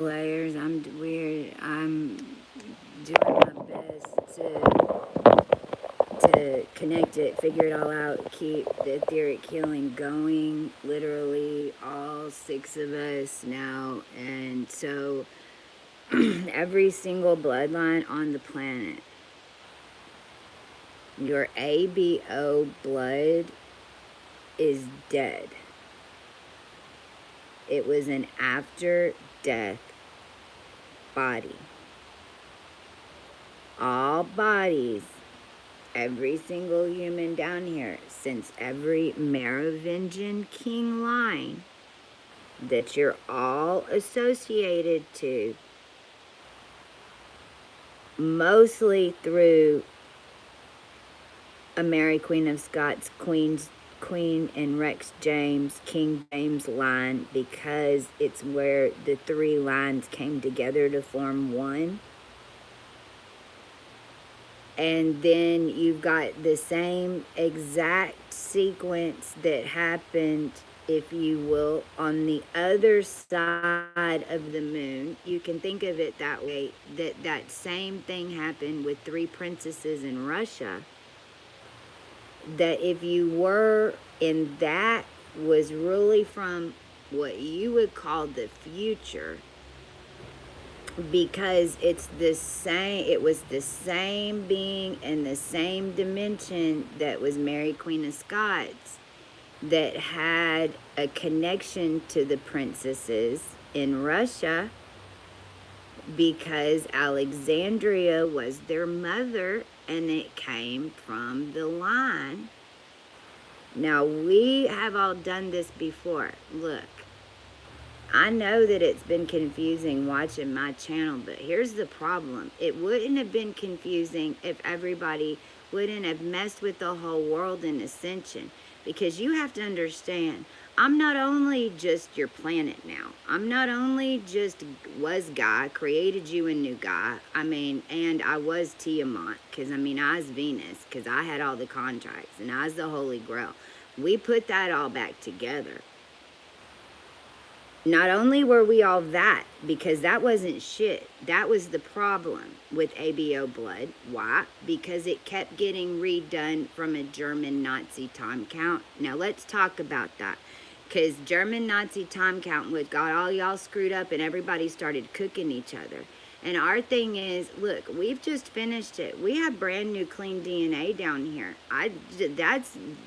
layers. I'm weird. I'm doing my best to connect it, figure it all out, keep the etheric healing going. Literally, all six of us now, and so every single bloodline on the planet, your ABO blood is dead. It was an after death body. All bodies, every single human down here, since every Merovingian king line that you're all associated to, mostly through a Mary Queen of Scots, Queen and Rex James, King James line, because it's where the three lines came together to form one. And then you've got the same exact sequence that happened, if you will, on the other side of the moon. You can think of it that way, that same thing happened with three princesses in Russia. That if you were in that was really from what you would call the future, because it's the same, it was the same being in the same dimension that was Mary Queen of Scots, that had a connection to the princesses in Russia, because Alexandria was their mother and it came from the line. Now, we have all done this before. Look, I know that it's been confusing watching my channel, but here's the problem. It wouldn't have been confusing if everybody wouldn't have messed with the whole world in Ascension. Because you have to understand, I'm not only just your planet now. I'm not only just was Guy, created you and knew Guy. And I was Tiamat, because I was Venus, because I had all the contracts, and I was the Holy Grail. We put that all back together. Not only were we all that, because that wasn't shit. That was the problem with ABO blood. Why? Because it kept getting redone from a German Nazi time count. Now let's talk about that. Because German Nazi time count got all y'all screwed up and everybody started cooking each other. And our thing is, look, we've just finished it. We have brand new clean DNA down here.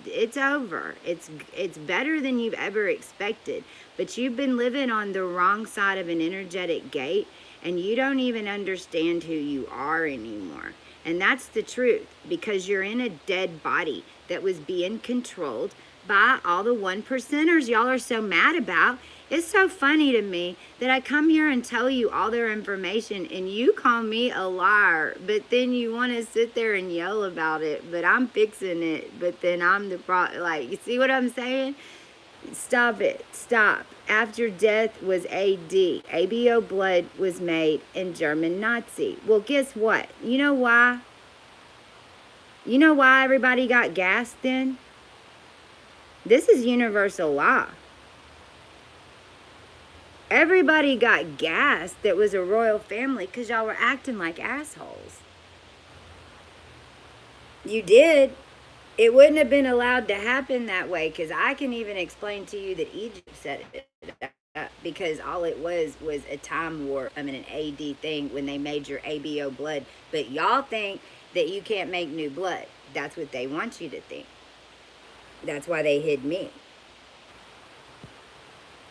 It's over. It's better than you've ever expected. But you've been living on the wrong side of an energetic gate, and you don't even understand who you are anymore. And that's the truth, because you're in a dead body that was being controlled by all the 1%ers y'all are so mad about. It's so funny to me that I come here and tell you all their information and you call me a liar, but then you want to sit there and yell about it, but I'm fixing it, but then I'm the like, you see what I'm saying? Stop it. Stop. After death was AD. ABO blood was made in German Nazi. Well, guess what? You know why? You know why everybody got gassed then? This is universal law. Everybody got gassed that was a royal family because y'all were acting like assholes. You did. It wouldn't have been allowed to happen that way, because I can even explain to you that Egypt set it up, because all it was a time warp, an AD thing when they made your ABO blood. But y'all think that you can't make new blood. That's what they want you to think. That's why they hid me.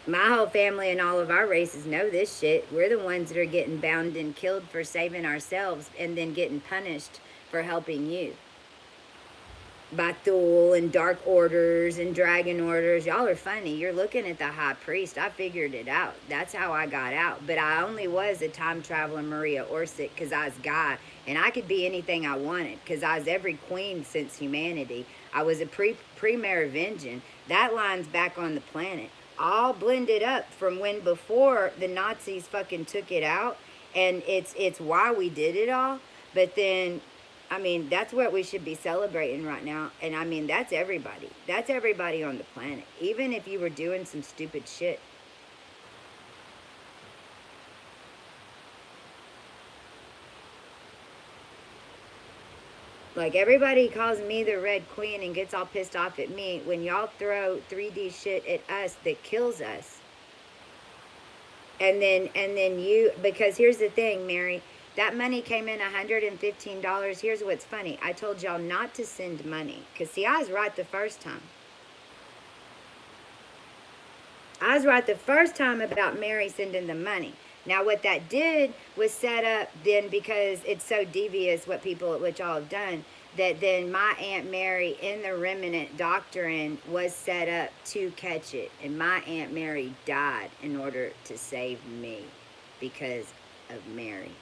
My whole family and all of our races know this shit. We're the ones that are getting bound and killed for saving ourselves and then getting punished for helping you. By Thule and Dark Orders and Dragon Orders. Y'all are funny. You're looking at the High Priest. I figured it out. That's how I got out. But I only was a time traveler Maria Orsic because I was Guy. And I could be anything I wanted because I was every queen since humanity. I was a pre-Merovingian. That line's back on the planet. All blended up from when before the Nazis fucking took it out. And it's why we did it all. But then, that's what we should be celebrating right now. And that's everybody. That's everybody on the planet. Even if you were doing some stupid shit. Like, everybody calls me the Red Queen and gets all pissed off at me when y'all throw 3D shit at us that kills us. And then you, because here's the thing, Mary, that money came in $115. Here's what's funny. I told y'all not to send money. Because, see, I was right the first time. I was right the first time about Mary sending the money. Now, what that did was set up then, because it's so devious what y'all have done, that then my Aunt Mary in the remnant doctrine was set up to catch it. And my Aunt Mary died in order to save me because of Mary.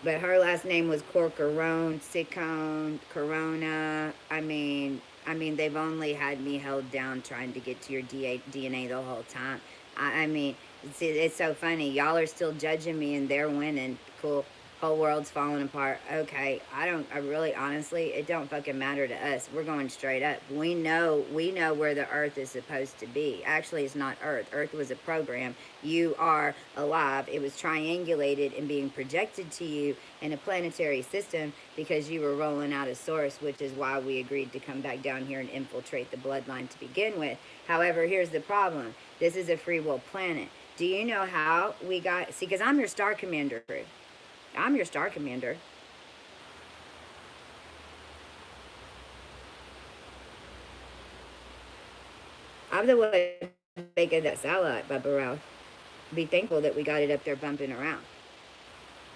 But her last name was Corcorone, Siccone, Corona. I mean, they've only had me held down trying to get to your DNA the whole time. I mean, it's so funny. Y'all are still judging me and they're winning. Cool. Whole world's falling apart. Okay, I really, honestly, it don't fucking matter to us. We're going straight up. We know where the earth is supposed to be. Actually, it's not earth. Earth was a program. You are alive. It was triangulated and being projected to you in a planetary system because you were rolling out a source, which is why we agreed to come back down here and infiltrate the bloodline to begin with. However, here's the problem. This is a free will planet. Do you know how we got, see, because I'm your star commander crew. I'm your star commander. I'm the one making that satellite, Bubba Ralph. Be thankful that we got it up there bumping around.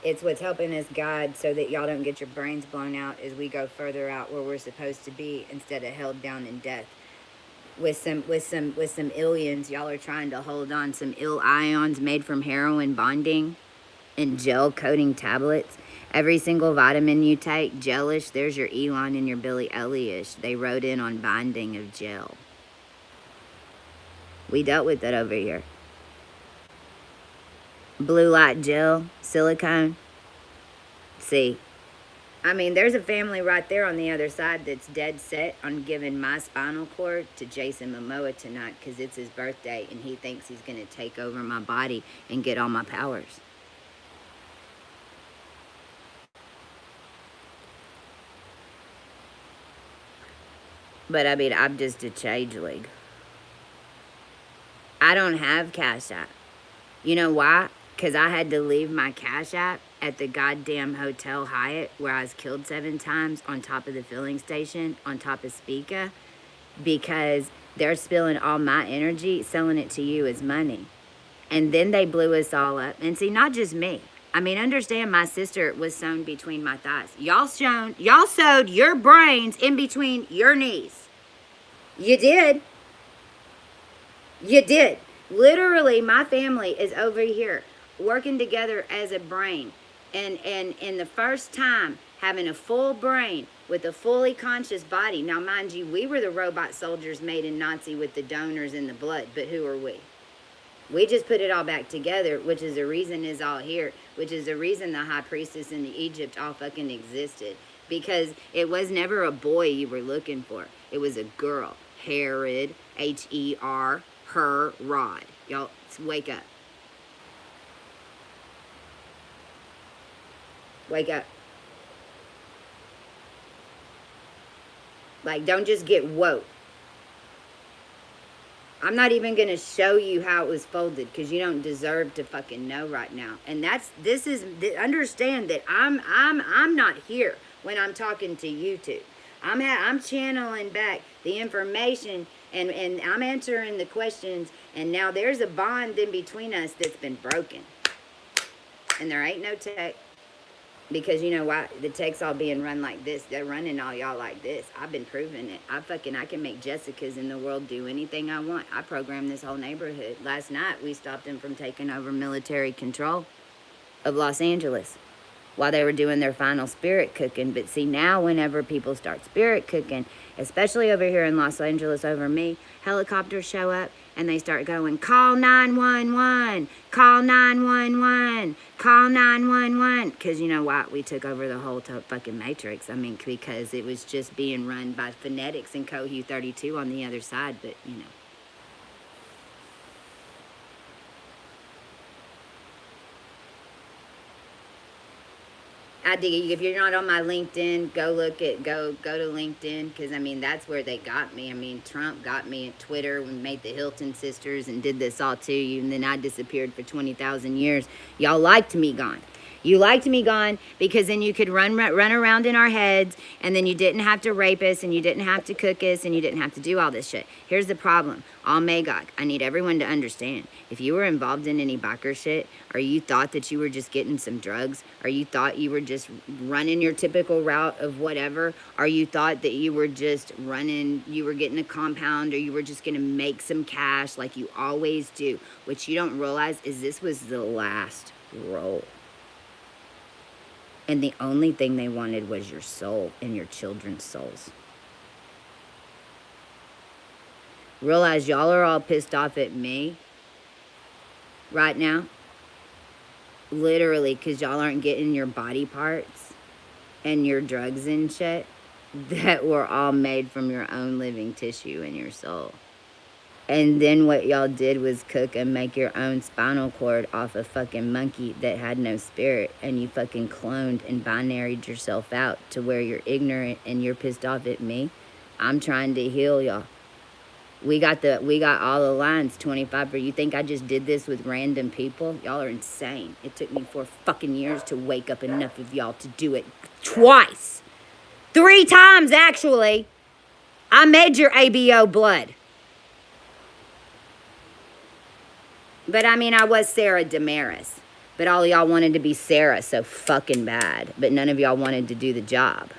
It's what's helping us guide so that y'all don't get your brains blown out as we go further out where we're supposed to be instead of held down in death. With some aliens, y'all are trying to hold on some ill ions made from heroin bonding and gel coating tablets. Every single vitamin you take, gelish, there's your Elon and your Billy Elliot. They wrote in on binding of gel. We dealt with that over here. Blue light gel, silicone. See, I mean, there's a family right there on the other side that's dead set on giving my spinal cord to Jason Momoa tonight because it's his birthday and he thinks he's going to take over my body and get all my powers. But I mean, I'm just a changeling. I don't have Cash App. You know why? Because I had to leave my Cash App at the goddamn Hotel Hyatt where I was killed 7 times on top of the filling station, on top of Spica, because they're spilling all my energy, selling it to you as money. And then they blew us all up. And see, not just me. I mean, understand my sister was sewn between my thighs. Y'all sewed your brains in between your knees. You did. You did. Literally, my family is over here working together as a brain. And the first time having a full brain with a fully conscious body. Now, mind you, we were the robot soldiers made in Nazi with the donors and the blood. But who are we? We just put it all back together, which is the reason is all here, which is the reason the high priestess in the Egypt all fucking existed. Because it was never a boy you were looking for. It was a girl. Herod, H-E-R, her, Rod. Y'all, wake up. Wake up. Like, don't just get woke. I'm not even going to show you how it was folded because you don't deserve to fucking know right now. And understand that I'm not here when I'm talking to YouTube. I'm channeling back the information and I'm answering the questions. And now there's a bond in between us that's been broken. And there ain't no tech. Because you know why? The tech's all being run like this. They're running all y'all like this. I've been proving it. I can make Jessicas in the world do anything I want. I programmed this whole neighborhood. Last night, we stopped them from taking over military control of Los Angeles while they were doing their final spirit cooking. But see, now whenever people start spirit cooking, especially over here in Los Angeles over me, helicopters show up and they start going, call 911, call 911, call 911. Because you know what? We took over the whole fucking matrix. I mean, because it was just being run by phonetics and Cohu 32 on the other side. But, you know. I dig it. If you're not on my LinkedIn, go to LinkedIn, because I mean that's where they got me. I mean Trump got me at Twitter and made the Hilton sisters and did this all to you, and then I disappeared for 20,000 years. Y'all liked me gone. You liked me gone because then you could run around in our heads, and then you didn't have to rape us, and you didn't have to cook us, and you didn't have to do all this shit. Here's the problem. All Magog, I need everyone to understand. If you were involved in any biker shit, or you thought that you were just getting some drugs, or you thought you were just running your typical route of whatever, or you thought that you were just running, you were getting a compound, or you were just gonna make some cash like you always do, what you don't realize is this was the last roll. And the only thing they wanted was your soul and your children's souls. Realize y'all are all pissed off at me right now. Literally, because y'all aren't getting your body parts and your drugs and shit that were all made from your own living tissue and your soul. And then what y'all did was cook and make your own spinal cord off a fucking monkey that had no spirit, and you fucking cloned and binaried yourself out to where you're ignorant and you're pissed off at me. I'm trying to heal y'all. We got all the lines 25 for you think I just did this with random people? Y'all are insane. It took me 4 fucking years to wake up enough of y'all to do it twice. 3 times actually. I made your ABO blood. But I mean, I was Sarah Damaris. But all y'all wanted to be Sarah so fucking bad. But none of y'all wanted to do the job.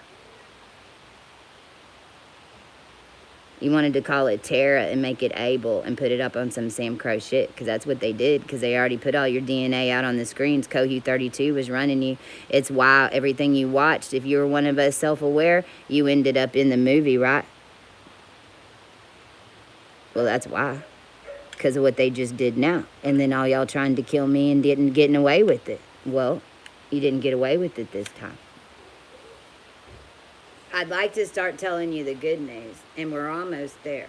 You wanted to call it Tara and make it Abel and put it up on some Sam Crow shit. Because that's what they did. Because they already put all your DNA out on the screens. Cohu 32 was running you. It's why everything you watched, if you were one of us self-aware, you ended up in the movie, right? Well, that's why. Because of what they just did now. And then all y'all trying to kill me and didn't getting away with it. Well, you didn't get away with it this time. I'd like to start telling you the good news, and we're almost there.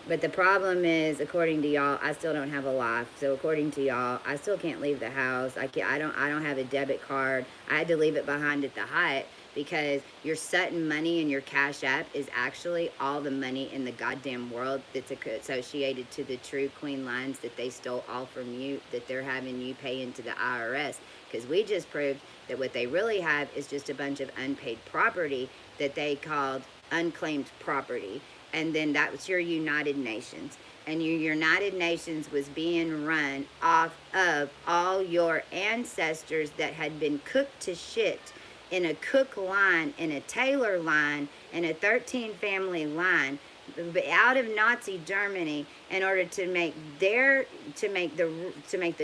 But the problem is, according to y'all, I still don't have a life. So according to y'all, I still can't leave the house. I don't have a debit card. I had to leave it behind at the Hyatt because your Sutton money and your Cash App is actually all the money in the goddamn world that's associated to the true Queen lines that they stole all from you, that they're having you pay into the IRS. Because we just proved that what they really have is just a bunch of unpaid property that they called unclaimed property. And then that was your United Nations. And your United Nations was being run off of all your ancestors that had been cooked to shit in a Cook line, in a Taylor line, in a 13 family line, out of Nazi Germany, in order to make the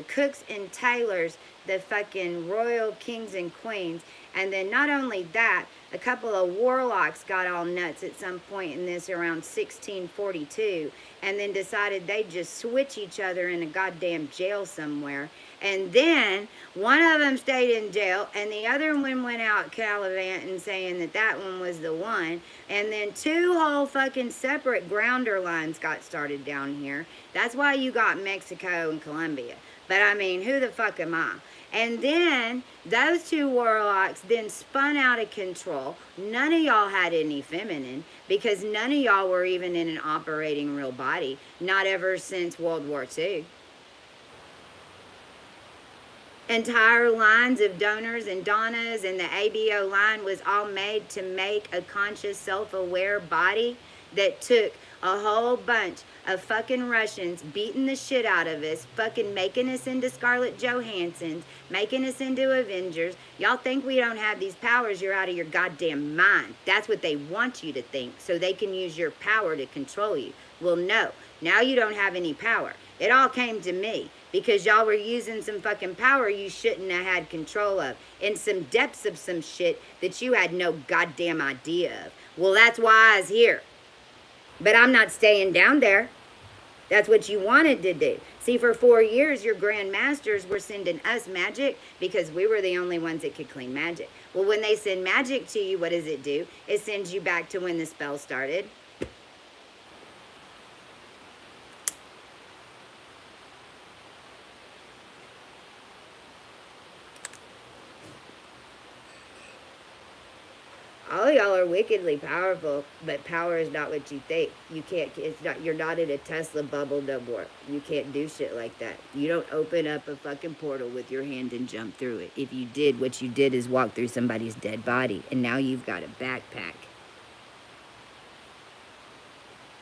Cooks and Taylors the fucking royal kings and queens. And then not only that, a couple of warlocks got all nuts at some point in this around 1642, and then decided they'd just switch each other in a goddamn jail somewhere. And then one of them stayed in jail, and the other one went out gallivanting saying that that one was the one. And then 2 whole fucking separate grounder lines got started down here. That's why you got Mexico and Colombia. But I mean, who the fuck am I? And then those 2 warlocks then spun out of control. None of y'all had any feminine because none of y'all were even in an operating real body. Not ever since World War II. Entire lines of donors and donnas, and the ABO line was all made to make a conscious, self-aware body that took a whole bunch of fucking Russians beating the shit out of us, fucking making us into Scarlett Johanssons, making us into Avengers. Y'all think we don't have these powers, you're out of your goddamn mind. That's what they want you to think, so they can use your power to control you. Well, no. Now you don't have any power. It all came to me because y'all were using some fucking power you shouldn't have had control of in some depths of some shit that you had no goddamn idea of. Well, that's why I was here. But I'm not staying down there. That's what you wanted to do. See, for 4 years, your grandmasters were sending us magic because we were the only ones that could clean magic. Well, when they send magic to you, what does it do? It sends you back to when the spell started. All y'all are wickedly powerful, but power is not what you think. You can't, it's not, you're not in a Tesla bubble no more. You can't do shit like that. You don't open up a fucking portal with your hand and jump through it. If you did, what you did is walk through somebody's dead body, and now you've got a backpack.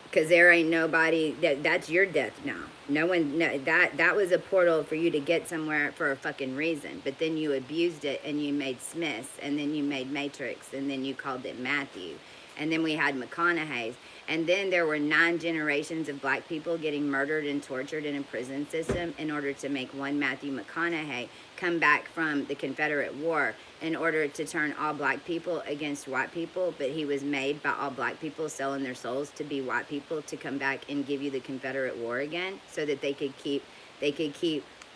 Because there ain't nobody that's your death now. No one, no, that was a portal for you to get somewhere for a fucking reason. But then you abused it and you made S+ERS, and then you made Matrix, and then you called it Matthew, and then we had McConaughey's, and then there were 9 generations of black people getting murdered and tortured in a prison system in order to make one Matthew McConaughey come back from the Confederate War in order to turn all black people against white people, but he was made by all black people selling their souls to be white people to come back and give you the Confederate War again, so that they could keep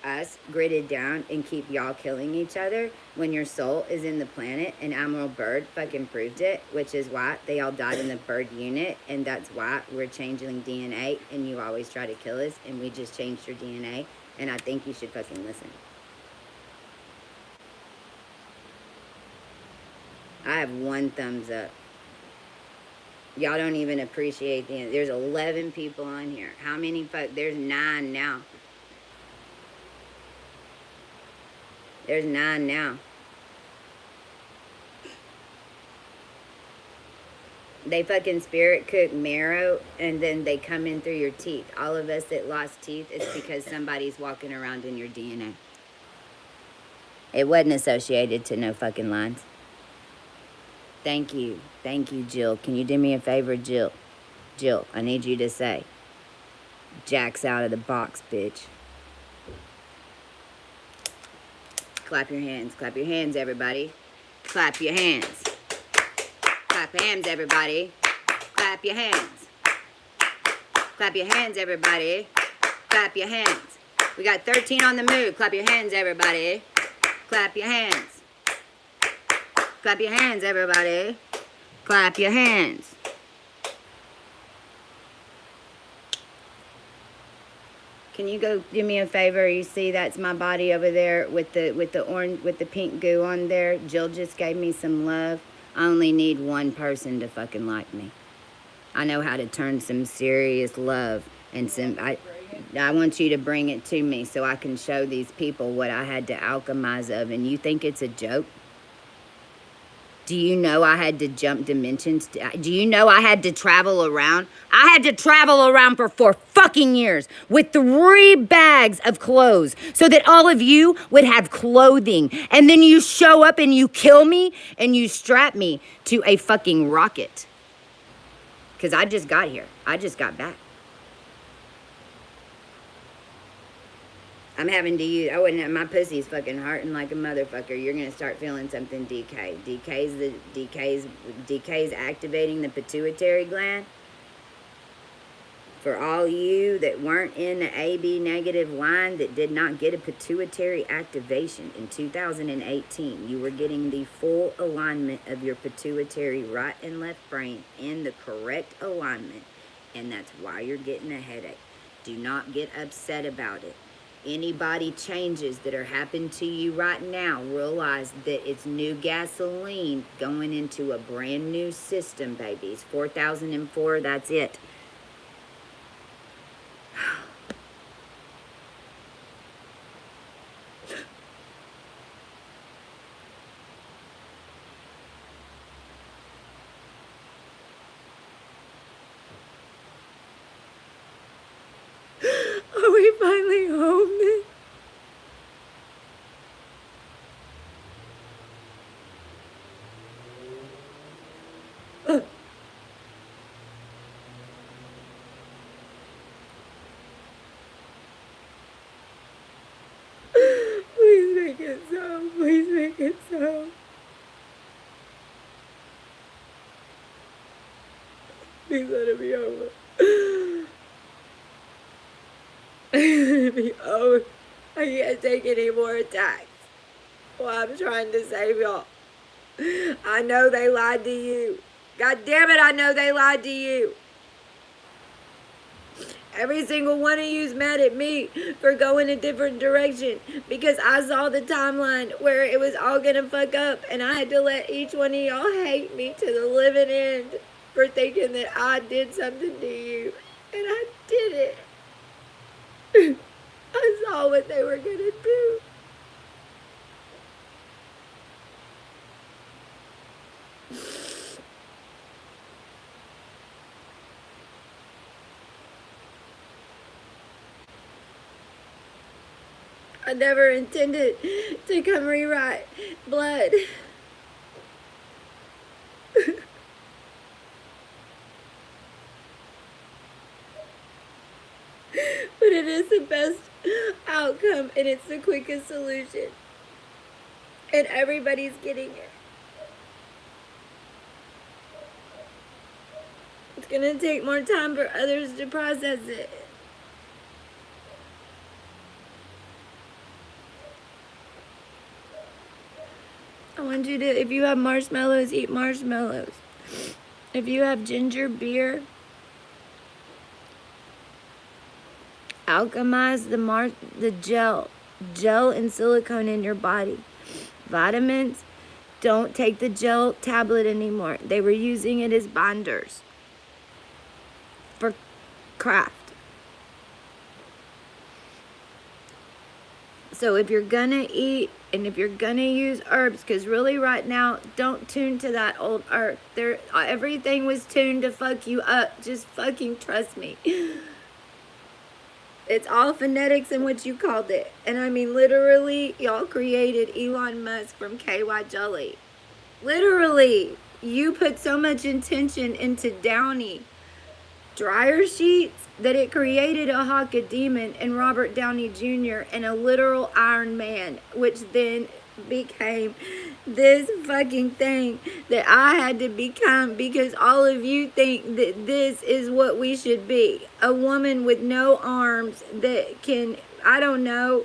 us gridded down and keep y'all killing each other when your soul is in the planet. And Admiral Byrd fucking proved it, which is why they all died in the Byrd unit, and that's why we're changing DNA, and you always try to kill us, and we just changed your DNA, and I think you should fucking listen. I have 1 thumbs up. Y'all don't even appreciate the end. There's 11 people on here. How many folks? There's 9 now. There's 9 now. They fucking spirit cook marrow, and then they come in through your teeth. All of us that lost teeth, it's because somebody's walking around in your DNA. It wasn't associated to no fucking lines. Thank you. Thank you, Jill. Can you do me a favor, Jill? Jill, I need you to say, Jack's out of the box, bitch. Clap your hands. Clap your hands, everybody. Clap your hands. Clap your hands, everybody. Clap your hands. Clap your hands, everybody. Clap your hands. We got 13 on the move. Clap your hands, everybody. Clap your hands. Clap your hands, everybody. Clap your hands. Can you go do me a favor? You see that's my body over there with the orange, with the pink goo on there. Jill just gave me some love. I only need 1 person to fucking like me. I know how to turn some serious love and some I want you to bring it to me so I can show these people what I had to alchemize of. And you think it's a joke? Do you know I had to jump dimensions? Do you know I had to travel around? I had to travel around for 4 fucking years with 3 bags of clothes so that all of you would have clothing. And then you show up and you kill me and you strap me to a fucking rocket. Because I just got here. I just got back. I'm having to use, my pussy's fucking hurting like a motherfucker. You're gonna start feeling something DK. DK's activating the pituitary gland. For all you that weren't in the AB negative line that did not get a pituitary activation in 2018, you were getting the full alignment of your pituitary right and left brain in the correct alignment, and that's why you're getting a headache. Do not get upset about it. Any body changes that are happening to you right now, realize that it's new gasoline going into a brand new system, babies. 4004, that's it. Are we finally home? Please make it so. Please make it so. Please let it be over. Let it be over. I can't take any more attacks. Well, I'm trying to save y'all. I know they lied to you. God damn it, I know they lied to you. Every single one of you's mad at me for going a different direction because I saw the timeline where it was all gonna fuck up, and I had to let each one of y'all hate me to the living end for thinking that I did something to you, and I did it. I saw what they were gonna do. I never intended to come rewrite blood. But it is the best outcome, and it's the quickest solution. And everybody's getting it. It's gonna take more time for others to process it. I want you to, if you have marshmallows, eat marshmallows. If you have ginger beer, alchemize the gel and silicone in your body. Vitamins, don't take the gel tablet anymore. They were using it as binders for craft. So if you're gonna eat and if you're gonna use herbs, because really right now, don't tune to that old earth. Everything was tuned to fuck you up. Just fucking trust me. It's all phonetics and what you called it. And I mean, literally, y'all created Elon Musk from KY Jelly. Literally, you put so much intention into Downey dryer sheets that it created a Hawka Demon and Robert Downey Jr. and a literal Iron Man, which then became this fucking thing that I had to become because all of you think that this is what we should be. A woman with no arms that can, I don't know.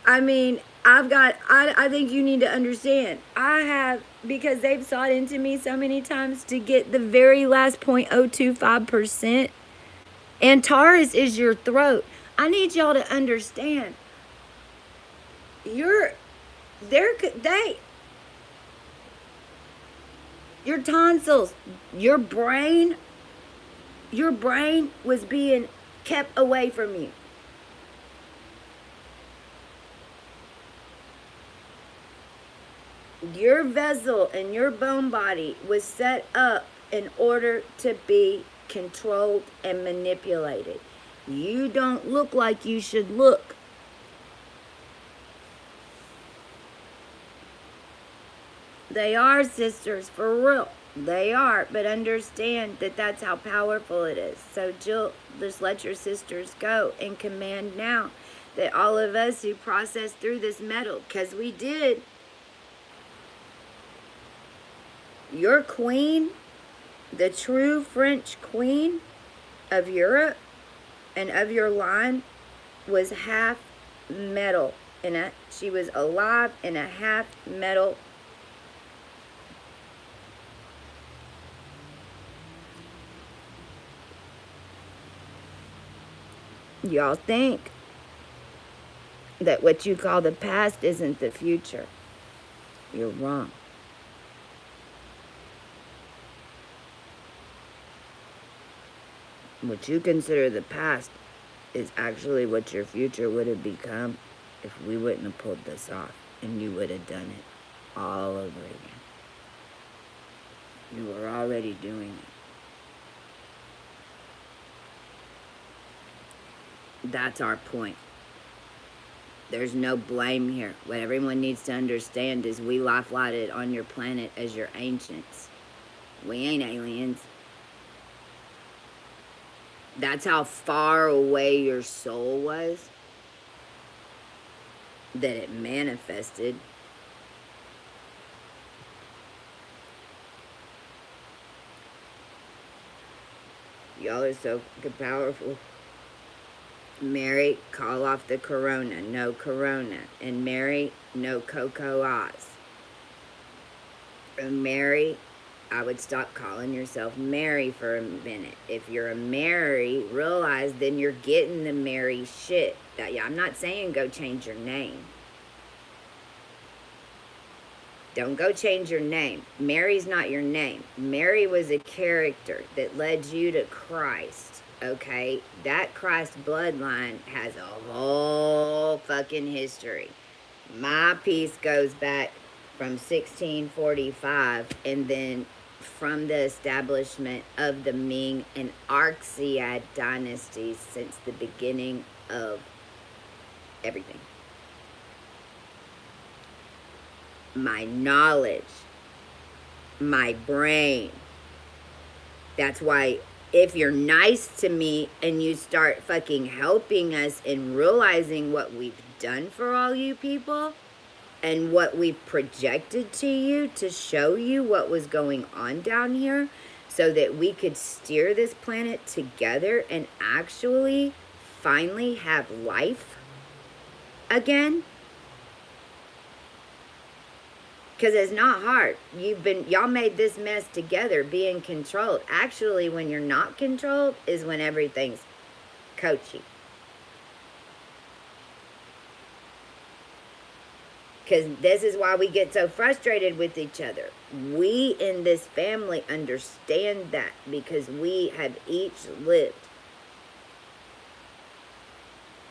I mean, I think you need to understand. I have, because they've sought into me so many times to get the very last 0.025%. Antares is your throat. I need y'all to understand. Your tonsils, your brain was being kept away from you. Your vessel and your bone body was set up in order to be controlled and manipulated. You don't look like you should look. They are, sisters, for real. They are, but understand that that's how powerful it is. So Jill, just let your sisters go and command now that all of us who process through this metal, because we did, your queen, the true French queen of Europe and of your line, was half metal. She was alive in a half metal. Y'all think that what you call the past isn't the future. You're wrong. What you consider the past is actually what your future would have become if we wouldn't have pulled this off and you would have done it all over again. You were already doing it. That's our point. There's no blame here. What everyone needs to understand is we life-lighted on your planet as your ancients. We ain't aliens. That's how far away your soul was that it manifested. Y'all are so powerful. Mary, call off the corona. No corona. And Mary, no cocoa eyes. And Mary, I would stop calling yourself Mary for a minute. If you're a Mary, realize then you're getting the Mary shit. Yeah, I'm not saying go change your name. Don't go change your name. Mary's not your name. Mary was a character that led you to Christ, okay? That Christ bloodline has a whole fucking history. My piece goes back from 1645, and then from the establishment of the Ming and Arxiad dynasties since the beginning of everything. My knowledge, my brain. That's why if you're nice to me and you start fucking helping us and realizing what we've done for all you people and what we've projected to you to show you what was going on down here so that we could steer this planet together and actually finally have life again. Because it's not hard. Y'all made this mess together, being controlled. Actually, when you're not controlled is when everything's coachy. Because this is why we get so frustrated with each other. We in this family understand that because we have each lived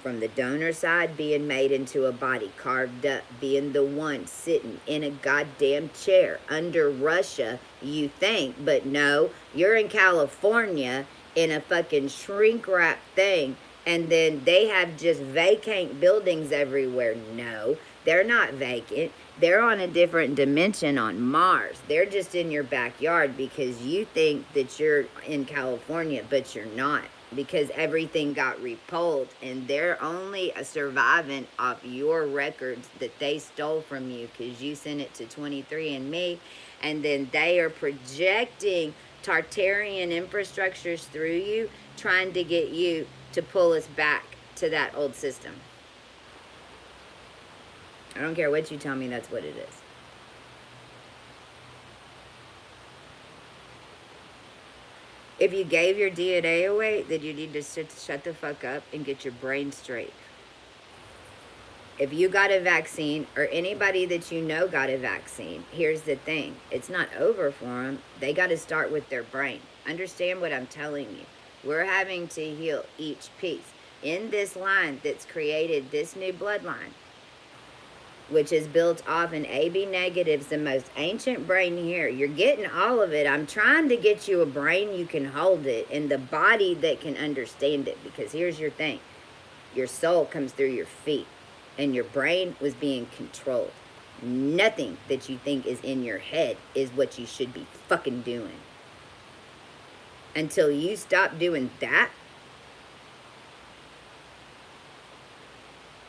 from the donor side, being made into a body, carved up, being the one sitting in a goddamn chair under Russia, you think, but no, you're in California in a fucking shrink wrap thing, and then they have just vacant buildings everywhere. No, they're not vacant. They're on a different dimension on Mars. They're just in your backyard because you think that you're in California, but you're not. Because everything got repulled, and they're only surviving off your records that they stole from you because you sent it to 23andMe, and then they are projecting Tartarian infrastructures through you, trying to get you to pull us back to that old system. I don't care what you tell me, that's what it is. If you gave your DNA away, then you need to shut the fuck up and get your brain straight. If you got a vaccine, or anybody that you know got a vaccine, here's the thing. It's not over for them. They got to start with their brain. Understand what I'm telling you. We're having to heal each piece. In this line that's created this new bloodline, which is built off an AB negatives, the most ancient brain here. You're getting all of it. I'm trying to get you a brain you can hold it and the body that can understand it. Because here's your thing. Your soul comes through your feet. And your brain was being controlled. Nothing that you think is in your head is what you should be fucking doing. Until you stop doing that,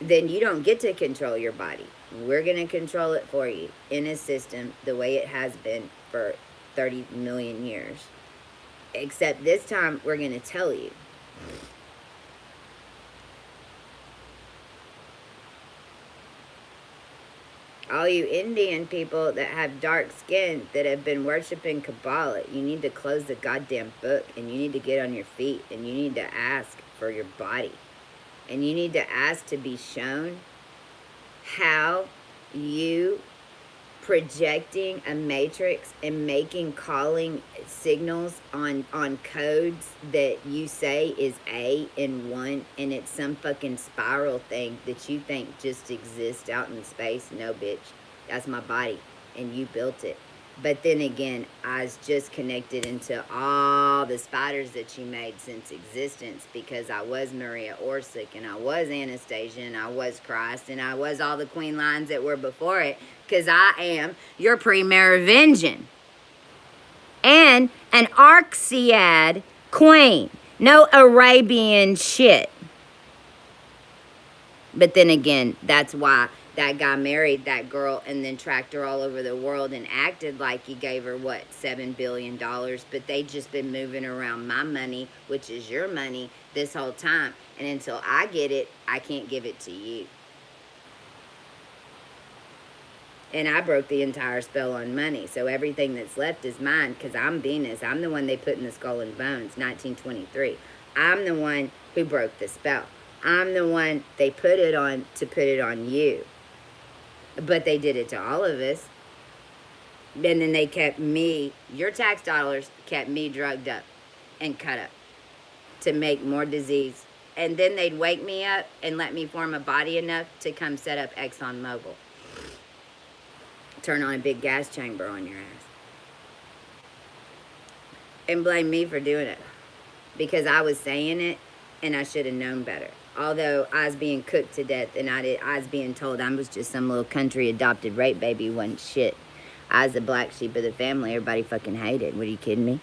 then you don't get to control your body. We're going to control it for you in a system the way it has been for 30 million years. Except this time, we're going to tell you. All you Indian people that have dark skin, that have been worshiping Kabbalah, you need to close the goddamn book, and you need to get on your feet, and you need to ask for your body. And you need to ask to be shown how you projecting a matrix and making calling signals on codes that you say is A and 1, and it's some fucking spiral thing that you think just exists out in space. No, bitch. That's my body, and you built it. But then again, I was just connected into all the spiders that you made since existence, because I was Maria Orsic, and I was Anastasia, and I was Christ, and I was all the queen lines that were before it, because I am your pre-Merovingian. And an Arxiad queen. No Arabian shit. But then again, that's why that guy married that girl and then tracked her all over the world and acted like he gave her, what, $7 billion. But they just been moving around my money, which is your money, this whole time. And until I get it, I can't give it to you. And I broke the entire spell on money. So everything that's left is mine because I'm Venus. I'm the one they put in the Skull and Bones, 1923. I'm the one who broke the spell. I'm the one they put it on to put it on you. But they did it to all of us. And then they kept me, your tax dollars kept me drugged up and cut up to make more disease. And then they'd wake me up and let me form a body enough to come set up ExxonMobil. Turn on a big gas chamber on your ass. And blame me for doing it. Because I was saying it and I should have known better. Although I was being cooked to death and I was being told I was just some little country adopted rape baby, wasn't shit. I was the black sheep of the family everybody fucking hated. What, are you kidding me?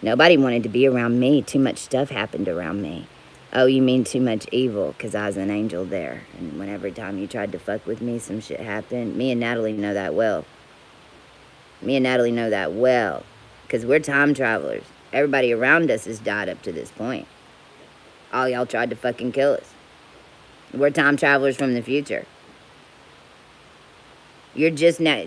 Nobody wanted to be around me. Too much stuff happened around me. Oh, you mean too much evil? Because I was an angel there. And whenever time you tried to fuck with me, some shit happened. Me and Natalie know that well. Me and Natalie know that well. Because we're time travelers. Everybody around us has died up to this point. All y'all tried to fucking kill us. We're time travelers from the future. You're just now...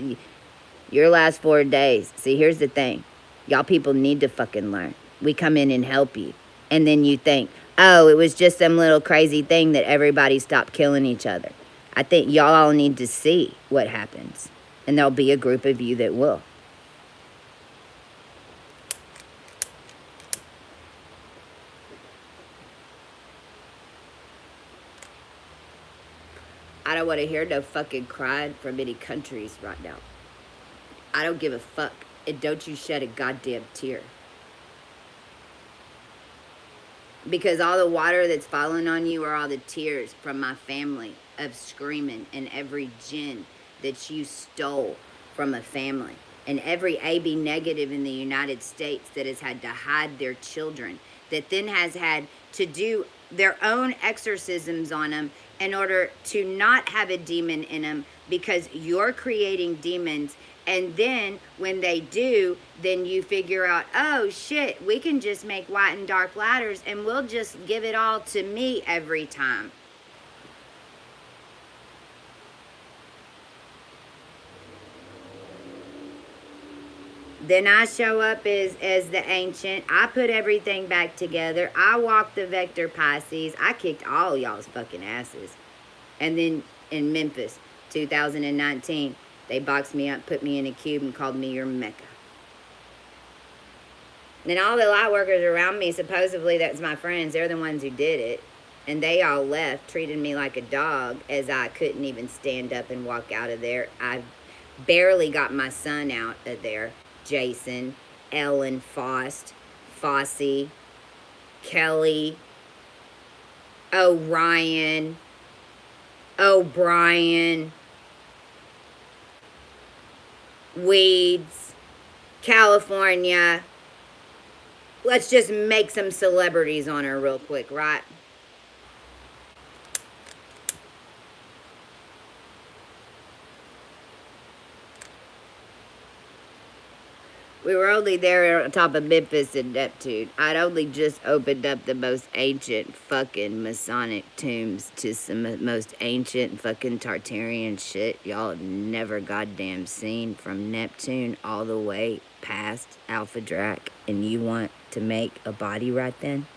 Your last 4 days. See, here's the thing. Y'all people need to fucking learn. We come in and help you. And then you think, oh, it was just some little crazy thing that everybody stopped killing each other. I think y'all all need to see what happens. And there'll be a group of you that will. I don't want to hear no fucking crying from any countries right now. I don't give a fuck. And don't you shed a goddamn tear. Because all the water that's falling on you are all the tears from my family of screaming and every gin that you stole from a family. And every AB negative in the United States that has had to hide their children, that then has had to do their own exorcisms on them in order to not have a demon in them because you're creating demons. And then when they do, then you figure out, oh shit, we can just make white and dark ladders and we'll just give it all to me every time. Then I show up as the ancient. I put everything back together. I walked the Vector Pisces. I kicked all y'all's fucking asses. And then in Memphis, 2019, they boxed me up, put me in a cube, and called me your Mecca. And all the light workers around me, supposedly that's my friends, they're the ones who did it. And they all left, treated me like a dog, as I couldn't even stand up and walk out of there. I barely got my son out of there. Jason, Ellen, Fossey, Kelly, O'Brien, Weeds, California. Let's just make some celebrities on her real quick, right? We were only there on top of Memphis and Neptune. I'd only just opened up the most ancient fucking Masonic tombs to some most ancient fucking Tartarian shit y'all have never goddamn seen, from Neptune all the way past Alpha Drac. And you want to make a body right then?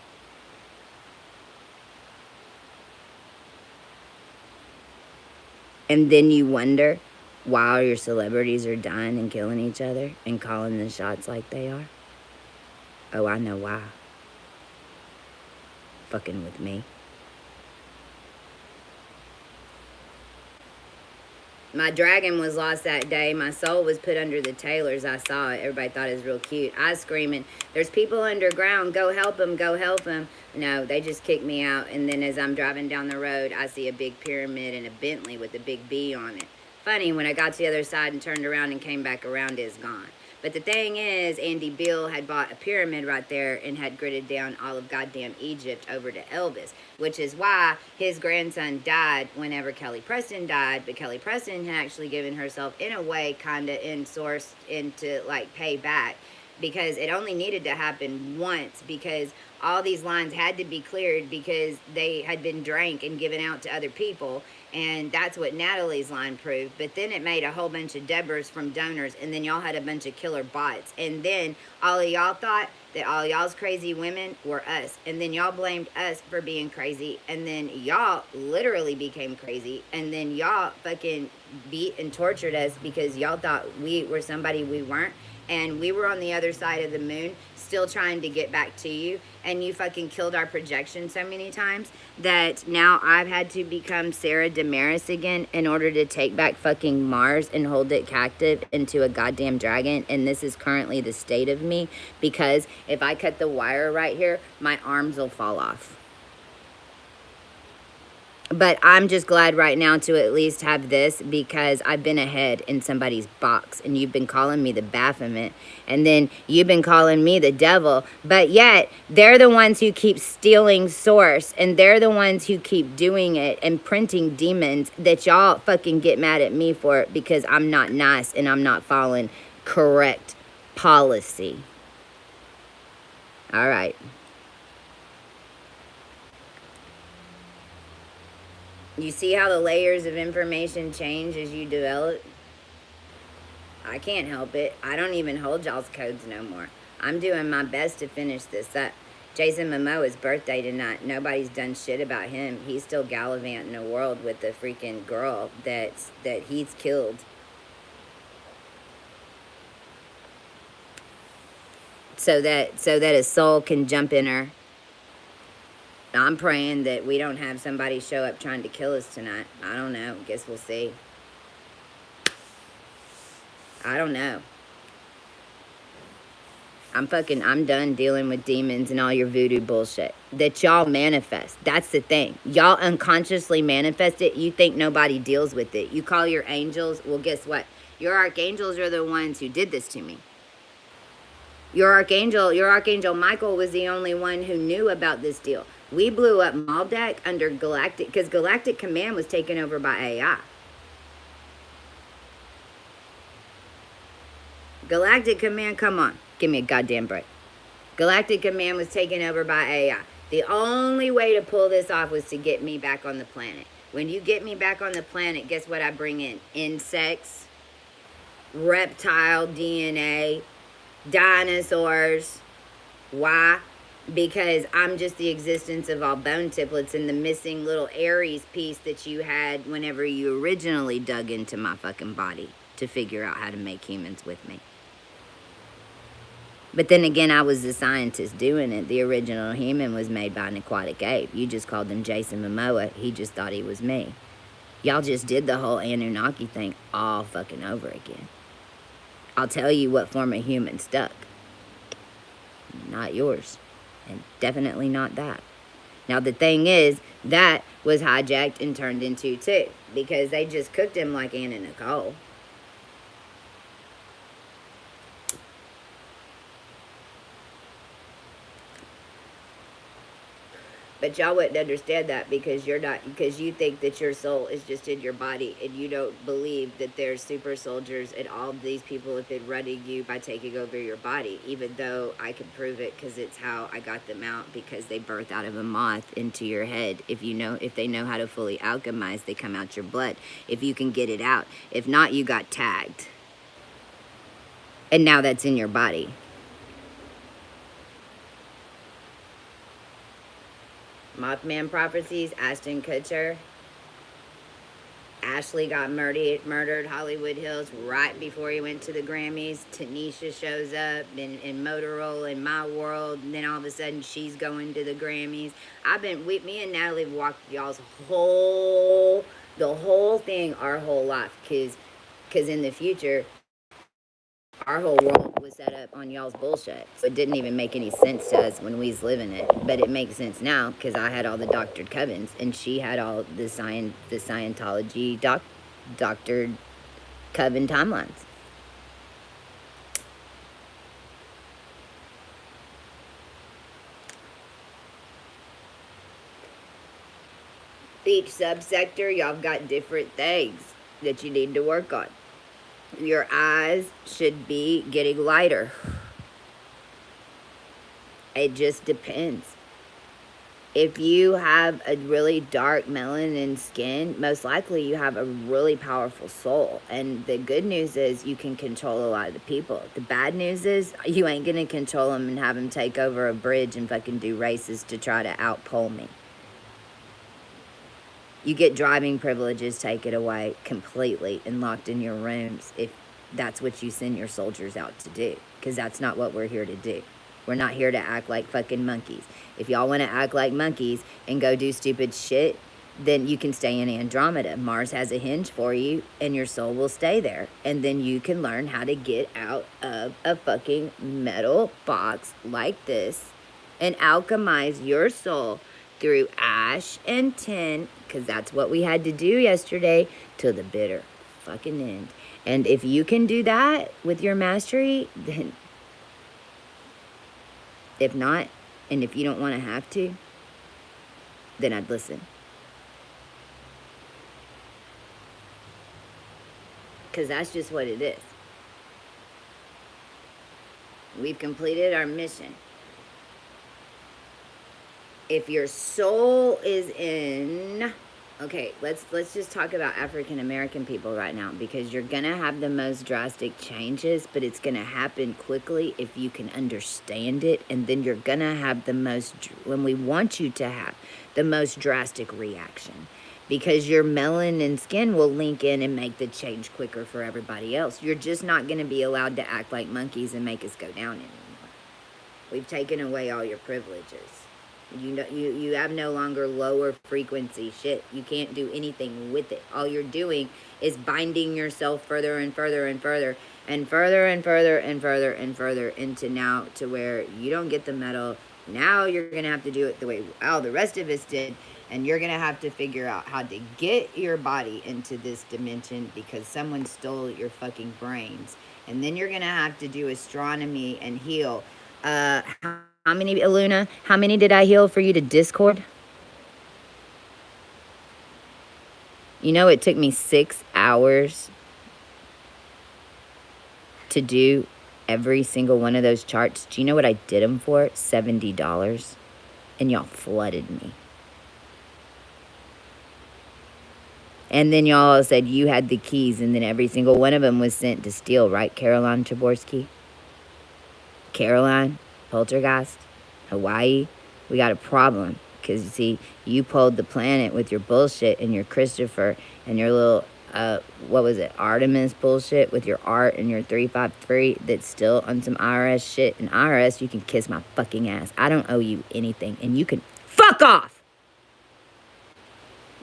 And then you wonder why all your celebrities are dying and killing each other and calling the shots like they are? Oh, I know why. Fucking with me. My dragon was lost that day. My soul was put under the tailors. I saw it. Everybody thought it was real cute. I was screaming, there's people underground. Go help them. Go help them. No, they just kicked me out. And then as I'm driving down the road, I see a big pyramid and a Bentley with a big B on it. Funny, when I got to the other side and turned around and came back around, it's gone. But the thing is, Andy Bill had bought a pyramid right there and had gridded down all of goddamn Egypt over to Elvis, which is why his grandson died whenever Kelly Preston died. But Kelly Preston had actually given herself, in a way, kind of in-sourced into, like, pay back, because it only needed to happen once, because all these lines had to be cleared because they had been drank and given out to other people. And that's what Natalie's line proved. But then it made a whole bunch of Debras from donors, and then y'all had a bunch of killer bots. And then all of y'all thought that all y'all's crazy women were us. And then y'all blamed us for being crazy. And then y'all literally became crazy. And then y'all fucking beat and tortured us because y'all thought we were somebody we weren't. And we were on the other side of the moon still trying to get back to you, and you fucking killed our projection so many times that now I've had to become Sarah Damaris again in order to take back fucking Mars and hold it captive into a goddamn dragon. And this is currently the state of me, because if I cut the wire right here, my arms will fall off. But I'm just glad right now to at least have this, because I've been ahead in somebody's box, and you've been calling me the Baphomet, and then you've been calling me the devil, but yet they're the ones who keep stealing source, and they're the ones who keep doing it and printing demons that y'all fucking get mad at me for it because I'm not nice and I'm not following correct policy. All right. You see how the layers of information change as you develop? I can't help it. I don't even hold y'all's codes no more. I'm doing my best to finish this up. Jason Momoa's birthday tonight. Nobody's done shit about him. He's still gallivanting the world with the freaking girl that he's killed. So that his soul can jump in her. I'm praying that we don't have somebody show up trying to kill us tonight. I don't know. Guess we'll see. I don't know. I'm done dealing with demons and all your voodoo bullshit that y'all manifest. That's the thing. Y'all unconsciously manifest it. You think nobody deals with it. You call your angels. Well, guess what? Your archangels are the ones who did this to me. Your archangel Michael was the only one who knew about this deal. We blew up Maldak under Galactic, because Galactic Command was taken over by AI. Galactic Command, come on. Give me a goddamn break. Galactic Command was taken over by AI. The only way to pull this off was to get me back on the planet. When you get me back on the planet, guess what I bring in? Insects, reptile DNA, dinosaurs. Why? Because I'm just the existence of all bone templates and the missing little Aries piece that you had whenever you originally dug into my fucking body to figure out how to make humans with me. But then again, I was the scientist doing it. The original human was made by an aquatic ape. You just called him Jason Momoa. He just thought he was me. Y'all just did the whole Anunnaki thing all fucking over again. I'll tell you what form of human stuck. Not yours. And definitely not that. Now, the thing is, that was hijacked and turned into too, because they just cooked him like Anna Nicole. But y'all wouldn't understand that because you think that your soul is just in your body, and you don't believe that there's super soldiers and all these people have been running you by taking over your body, even though I can prove it because it's how I got them out, because they birth out of a moth into your head. If they know how to fully alchemize, they come out your blood. If you can get it out. If not, you got tagged. And now that's in your body. Mothman prophecies, Ashton Kutcher. Ashley got murdered, Hollywood Hills, right before he went to the Grammys. Tanisha shows up in Motorola in my world, and then all of a sudden she's going to the Grammys. Me and Natalie have walked y'all's the whole thing, our whole life, because in the future, our whole world was set up on y'all's bullshit. So it didn't even make any sense to us when we was living it. But it makes sense now because I had all the doctored covens and she had all the Scientology doctored coven timelines. Each subsector, y'all got different things that you need to work on. Your eyes should be getting lighter. It just depends. If you have a really dark melanin skin, most likely you have a really powerful soul. And the good news is you can control a lot of the people. The bad news is you ain't gonna control them and have them take over a bridge and fucking do races to try to outpole me. You get driving privileges taken away completely and locked in your rooms if that's what you send your soldiers out to do, because that's not what we're here to do. We're not here to act like fucking monkeys. If y'all want to act like monkeys and go do stupid shit, then you can stay in Andromeda. Mars has a hinge for you, and your soul will stay there. And then you can learn how to get out of a fucking metal box like this and alchemize your soul through ash and tin, because that's what we had to do yesterday, till the bitter fucking end. And if you can do that with your mastery, then if not, and if you don't want to have to, then I'd listen. Because that's just what it is. We've completed our mission. If your soul is in, okay, let's just talk about African American people right now, because you're gonna have the most drastic changes, but it's gonna happen quickly if you can understand it, and then you're gonna have the most, when we want you to have the most drastic reaction, because your melanin skin will link in and make the change quicker for everybody else. You're just not gonna be allowed to act like monkeys and make us go down anymore. We've taken away all your privileges. You have no longer lower frequency shit. You can't do anything with it. All you're doing is binding yourself further and further and further and further and further and further and further into now to where you don't get the metal. Now you're going to have to do it the way all the rest of us did. And you're going to have to figure out how to get your body into this dimension because someone stole your fucking brains. And then you're going to have to do astronomy and heal. How many, Luna? How many did I heal for you to Discord? You know, it took me 6 hours to do every single one of those charts. Do you know what I did them for? $70. And y'all flooded me. And then y'all said you had the keys, and then every single one of them was sent to steal, right, Caroline Chaborsky? Caroline, Poltergeist, Hawaii, we got a problem. Because, you see, you pulled the planet with your bullshit and your Christopher and your little, what was it, Artemis bullshit with your art and your 353 that's still on some IRS shit. And IRS, you can kiss my fucking ass. I don't owe you anything, and you can fuck off!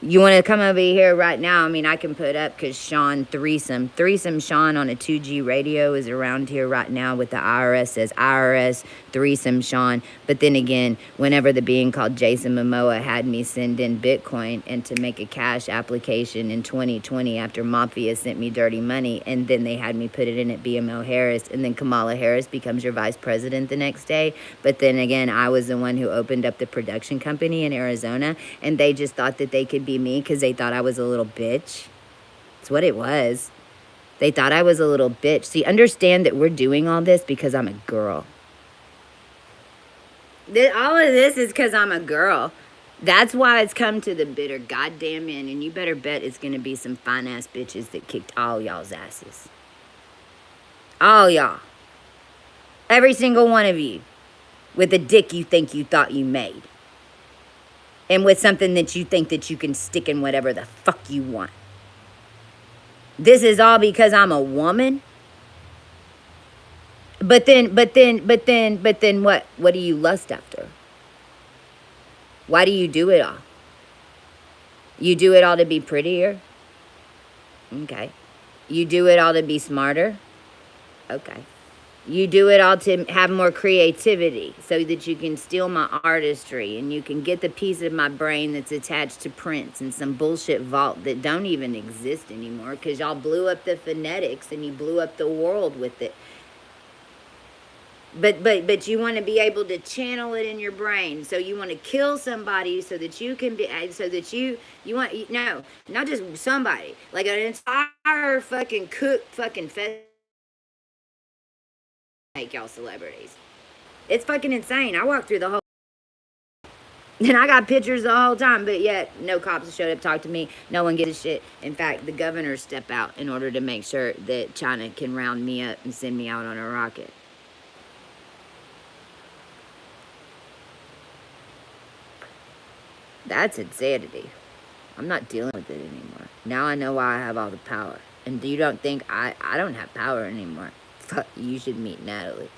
You want to come over here right now? I mean, I can put up, because Sean Threesome Sean on a 2G radio is around here right now with the IRS, says IRS Threesome Sean. But then again, whenever the being called Jason Momoa had me send in Bitcoin and to make a cash application in 2020 after Mafia sent me dirty money, and then they had me put it in at BMO Harris, and then Kamala Harris becomes your vice president the next day. But then again, I was the one who opened up the production company in Arizona, and they just thought that they could be me because they thought I was a little bitch. That's what it was. They thought I was a little bitch. See, understand that we're doing all this because I'm a girl. All of this is because I'm a girl. That's why it's come to the bitter goddamn end, and you better bet it's going to be some fine-ass bitches that kicked all y'all's asses. All y'all. Every single one of you. With a dick you think you thought you made. And with something that you think that you can stick in whatever the fuck you want. This is all because I'm a woman? But then what? What do you lust after? Why do you do it all? You do it all to be prettier? Okay. You do it all to be smarter? Okay. You do it all to have more creativity so that you can steal my artistry and you can get the piece of my brain that's attached to prints and some bullshit vault that don't even exist anymore because y'all blew up the phonetics and you blew up the world with it. But you want to be able to channel it in your brain. So you want to kill somebody so that you can be, so that you want, no, not just somebody, like an entire fucking cook fucking fest. Make y'all celebrities. It's fucking insane. I walked through the whole And I got pictures the whole time, but yet no cops showed up to talk to me. No one gives a shit. In fact, the governors step out in order to make sure that China can round me up and send me out on a rocket. That's insanity. I'm not dealing with it anymore. Now I know why I have all the power. And you don't think I don't have power anymore. Fuck, you should meet Natalie.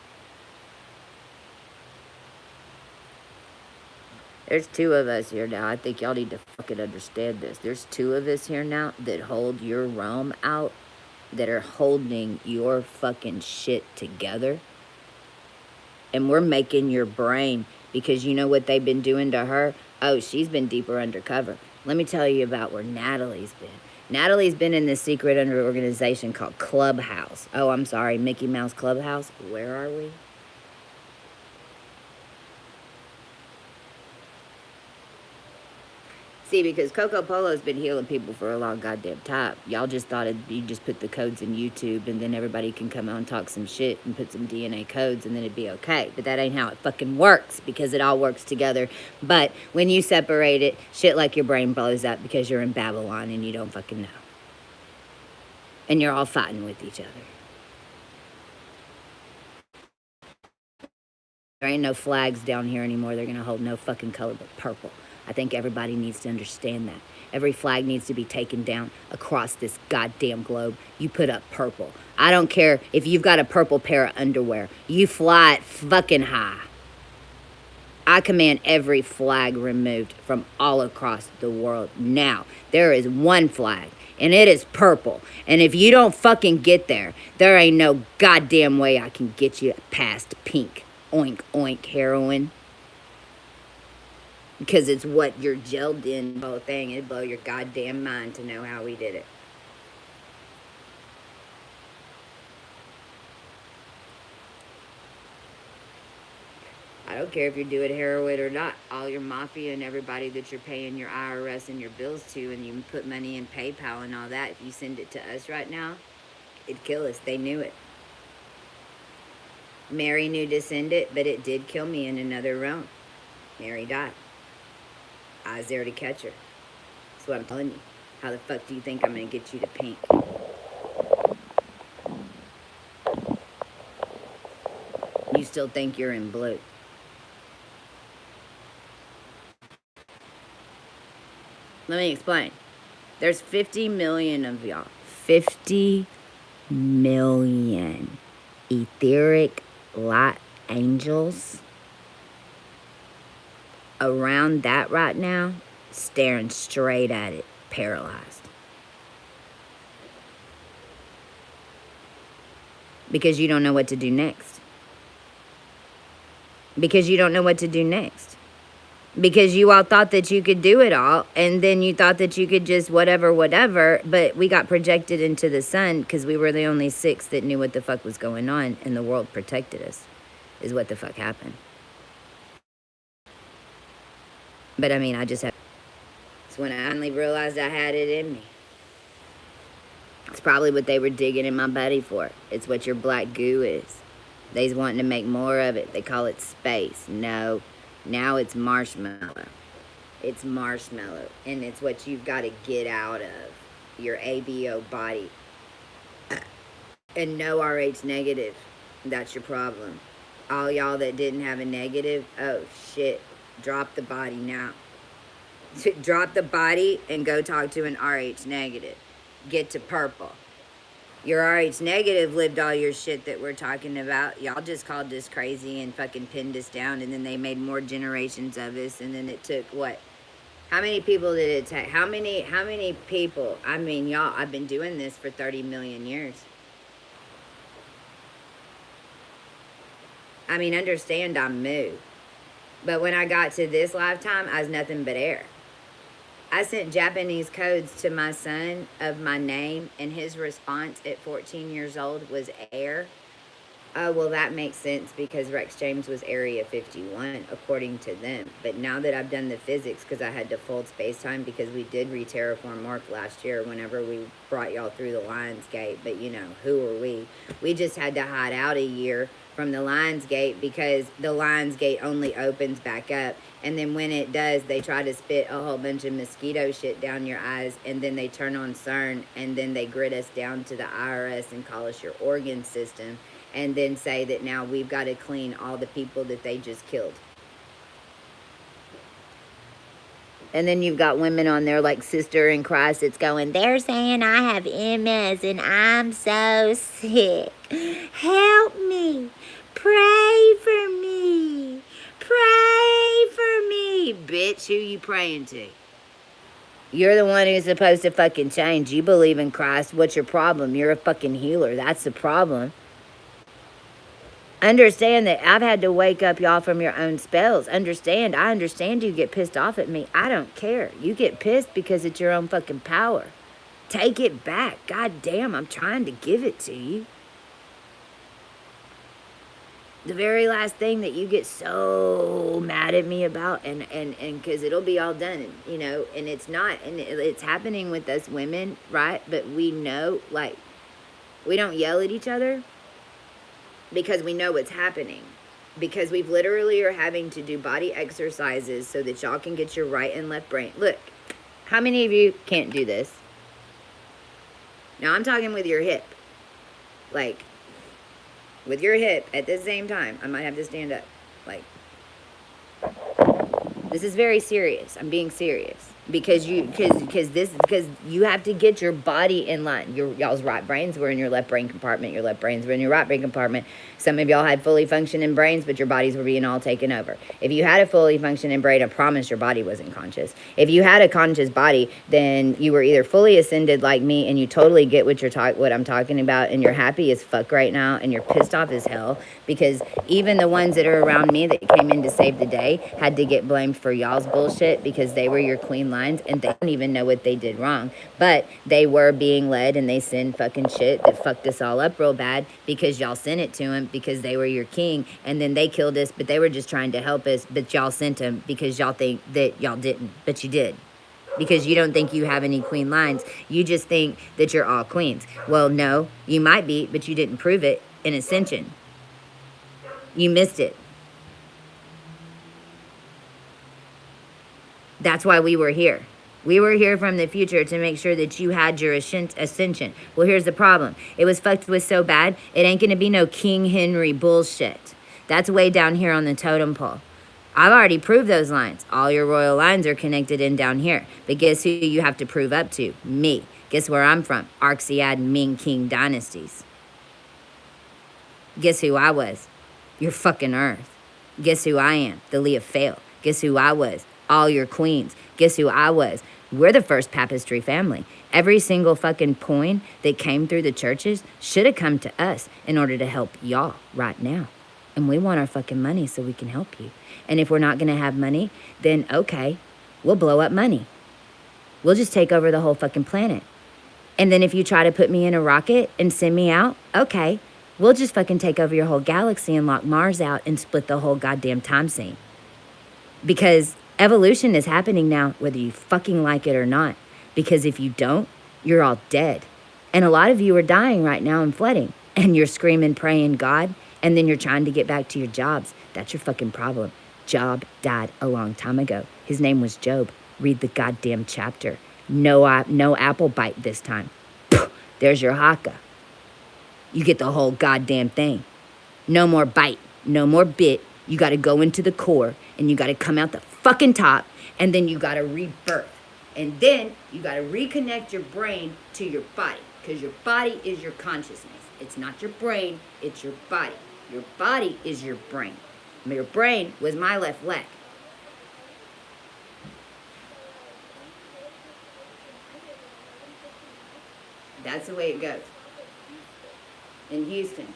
There's two of us here now. I think y'all need to fucking understand this. There's two of us here now that hold your realm out, that are holding your fucking shit together. And we're making your brain, because you know what they've been doing to her? Oh, she's been deeper undercover. Let me tell you about where Natalie's been. Natalie's been in this secret under organization called Clubhouse. Oh, I'm sorry, Mickey Mouse Clubhouse. Where are we? See, because Coco Polo's been healing people for a long goddamn time. Y'all just thought you just put the codes in YouTube and then everybody can come out and talk some shit and put some DNA codes and then it'd be okay. But that ain't how it fucking works, because it all works together. But when you separate it, shit like your brain blows up because you're in Babylon and you don't fucking know. And you're all fighting with each other. There ain't no flags down here anymore. They're gonna hold no fucking color but purple. I think everybody needs to understand that. Every flag needs to be taken down across this goddamn globe. You put up purple. I don't care if you've got a purple pair of underwear. You fly it fucking high. I command every flag removed from all across the world now. There is one flag, and it is purple. And if you don't fucking get there, there ain't no goddamn way I can get you past pink. Oink, oink, heroin. Because it's what you're gelled in, the whole thing. It'd blow your goddamn mind to know how we did it. I don't care if you're doing heroin or not. All your mafia and everybody that you're paying your IRS and your bills to, and you put money in PayPal and all that, if you send it to us right now, it'd kill us. They knew it. Mary knew to send it, but it did kill me in another realm. Mary died. I was there to catch her. That's what I'm telling you. How the fuck do you think I'm gonna get you to pink? You still think you're in blue. Let me explain. There's 50 million of y'all. 50 million etheric light angels around that right now, staring straight at it, paralyzed. Because you don't know what to do next. Because you don't know what to do next. Because you all thought that you could do it all, and then you thought that you could just whatever, but we got projected into the sun because we were the only 6 that knew what the fuck was going on, and the world protected us, is what the fuck happened. But I mean, I just had... It's when I finally realized I had it in me. It's probably what they were digging in my body for. It's what your black goo is. They's wanting to make more of it. They call it space. No, now it's marshmallow. It's marshmallow, and it's what you've got to get out of your ABO body. And no RH negative. That's your problem. All y'all that didn't have a negative, oh shit. Drop the body now. Drop the body and go talk to an RH negative. Get to purple. Your RH negative lived all your shit that we're talking about. Y'all just called us crazy and fucking pinned us down, and then they made more generations of us, and then it took what? How many people did it take? How many people? I mean, y'all, I've been doing this for 30 million years. I mean, understand I'm Mu. But when I got to this lifetime, I was nothing but air. I sent Japanese codes to my son of my name, and his response at 14 years old was air. Oh, well, that makes sense because Rex James was Area 51, according to them. But now that I've done the physics, because I had to fold space-time, because we did re-terraform Mark last year whenever we brought y'all through the Lions Gate. But, you know, who are we? We just had to hide out a year from the Lions Gate, because the Lions Gate only opens back up. And then when it does, they try to spit a whole bunch of mosquito shit down your eyes, and then they turn on CERN, and then they grid us down to the IRS and call us your organ system, and then say that now we've got to clean all the people that they just killed. And then you've got women on there like Sister in Christ that's going, they're saying I have MS and I'm so sick. Help me. Pray for me. Pray for me. Bitch, who you praying to? You're the one who's supposed to fucking change. You believe in Christ. What's your problem? You're a fucking healer. That's the problem. Understand that I've had to wake up y'all from your own spells. I understand you get pissed off at me. I don't care. You get pissed because it's your own fucking power. Take it back. God damn, I'm trying to give it to you. The very last thing that you get so mad at me about, and because it'll be all done, you know, and it's not, and it's happening with us women, right? But we know, like, we don't yell at each other, because we know what's happening. Because we've literally are having to do body exercises so that y'all can get your right and left brain. Look, how many of you can't do this? Now I'm talking with your hip. Like, with your hip at the same time. I might have to stand up. Like, this is very serious. I'm being serious. Because you have to get your body in line. Y'all's right brains were in your left brain compartment. Your left brains were in your right brain compartment. Some of y'all had fully functioning brains, but your bodies were being all taken over. If you had a fully functioning brain, I promise your body wasn't conscious. If you had a conscious body, then you were either fully ascended like me, and you totally get what I'm talking about, and you're happy as fuck right now, and you're pissed off as hell, because even the ones that are around me that came in to save the day had to get blamed for y'all's bullshit, because they were your queen lines, and they don't even know what they did wrong, but they were being led, and they sent fucking shit that fucked us all up real bad, because y'all sent it to them, because they were your king, and then they killed us, but they were just trying to help us, but y'all sent them because y'all think that y'all didn't, but you did. Because you don't think you have any queen lines. You just think that you're all queens. Well, no, you might be, but you didn't prove it in Ascension. You missed it. That's why we were here. We were here from the future to make sure that you had your ascension. Well, here's the problem. It was fucked with so bad, it ain't gonna be no King Henry bullshit. That's way down here on the totem pole. I've already proved those lines. All your royal lines are connected in down here. But guess who you have to prove up to? Me. Guess where I'm from? Arxiad Ming King dynasties. Guess who I was? Your fucking Earth. Guess who I am? The Leah Fail. Guess who I was? All your queens. Guess who I was? We're the first papistry family. Every single fucking coin that came through the churches should have come to us in order to help y'all right now. And we want our fucking money so we can help you. And if we're not going to have money, then okay, we'll blow up money. We'll just take over the whole fucking planet. And then if you try to put me in a rocket and send me out, okay, we'll just fucking take over your whole galaxy and lock Mars out and split the whole goddamn time scene. Because evolution is happening now, whether you fucking like it or not. Because if you don't, you're all dead. And a lot of you are dying right now and flooding. And you're screaming, praying God, and then you're trying to get back to your jobs. That's your fucking problem. Job died a long time ago. His name was Job. Read the goddamn chapter. No apple bite this time. There's your haka. You get the whole goddamn thing. No more bite. No more bit. You got to go into the core, and you got to come out the fucking top, and then you got to rebirth. And then you got to reconnect your brain to your body, because your body is your consciousness. It's not your brain, it's your body. Your body is your brain. Your brain was my left leg. That's the way it goes. In Houston.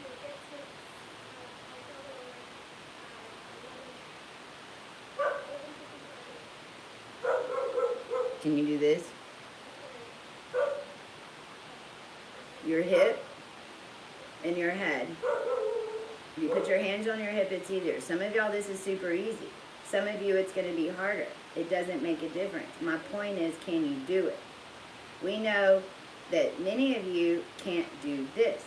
Can you do this? Your hip and your head. You put your hands on your hip, it's easier. Some of y'all, this is super easy. Some of you, it's going to be harder. It doesn't make a difference. My point is, can you do it? We know that many of you can't do this.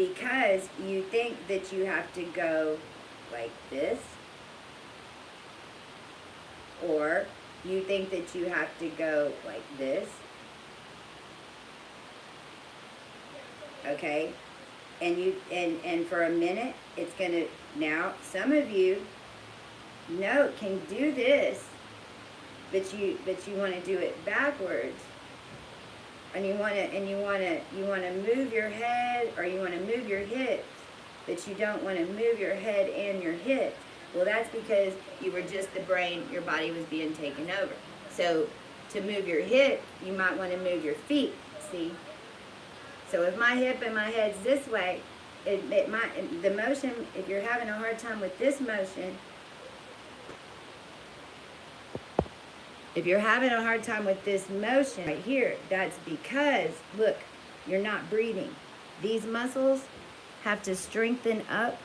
because you think that you have to go like this, or you think that you have to go like this, okay? And for a minute, it's gonna, now some of you can do this, but you want to do it backwards, and you want to move your head, or you want to move your hips, but you don't want to move your head and your hips. Well, that's because you were just the brain, your body was being taken over. So to move your hip, you might want to move your feet, see? So if my hip and my head's this way, the motion, if you're having a hard time with this motion, if you're having a hard time with this motion right here, that's because, look, you're not breathing. These muscles have to strengthen up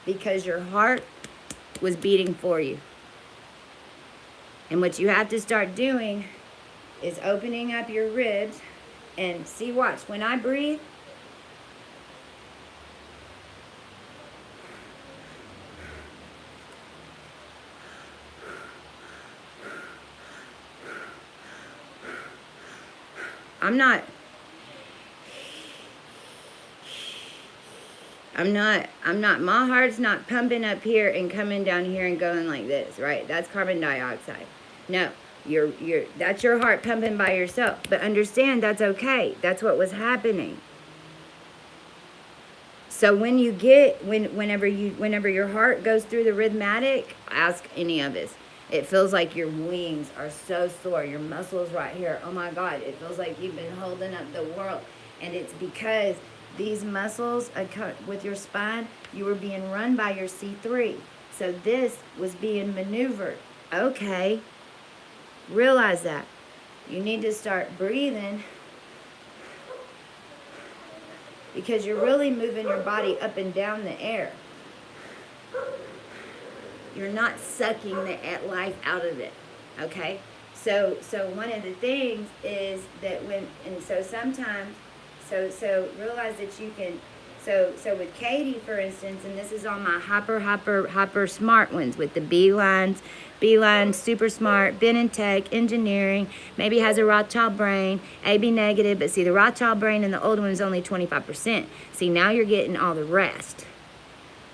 because your heart was beating for you. And what you have to start doing is opening up your ribs and see, watch, when I breathe, I'm not, my heart's not pumping up here and coming down here and going like this, right? That's carbon dioxide. No, that's your heart pumping by yourself. But understand, that's okay. That's what was happening. So when you get, whenever your heart goes through the rhythmatic, ask any of us. It feels like your wings are so sore. Your muscles right here, oh my God, it feels like you've been holding up the world. And it's because these muscles with your spine, you were being run by your C3. So this was being maneuvered. Okay, realize that. You need to start breathing because you're really moving your body up and down the air. You're not sucking the life out of it, okay? So one of the things is that sometimes realize that you can, so with Katie, for instance, and this is on my hyper smart ones with the B-lines, super smart, been in tech, engineering, maybe has a Rothschild brain, AB negative, but see, the Rothschild brain and the old one is only 25%. See, now you're getting all the rest.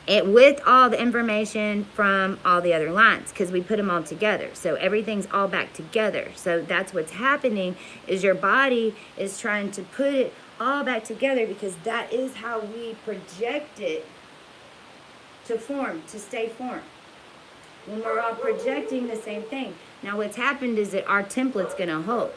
With all the information from all the other lines, because we put them all together. So everything's all back together. So that's what's happening, is your body is trying to put it all back together, because that is how we project it to form, to stay formed. When we're all projecting the same thing. Now what's happened is that our template's going to hold,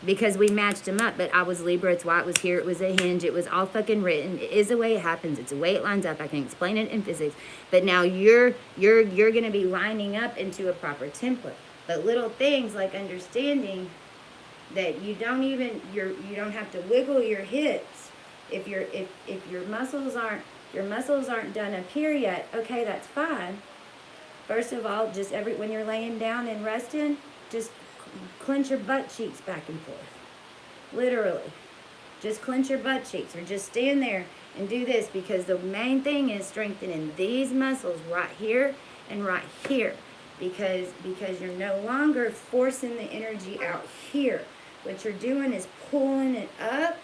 because we matched them up. But I was Libra, it's why it was here, it was a hinge, it was all fucking written. It is the way it happens, it's the way it lines up. I can explain it in physics, but now you're gonna be lining up into a proper template. But little things like understanding that you don't have to wiggle your hips if your muscles aren't done up here yet. Okay, that's fine. First of all, just when you're laying down and resting, just clench your butt cheeks back and forth. Literally. Just clench your butt cheeks, or just stand there and do this, because the main thing is strengthening these muscles right here and right here, because you're no longer forcing the energy out here. What you're doing is pulling it up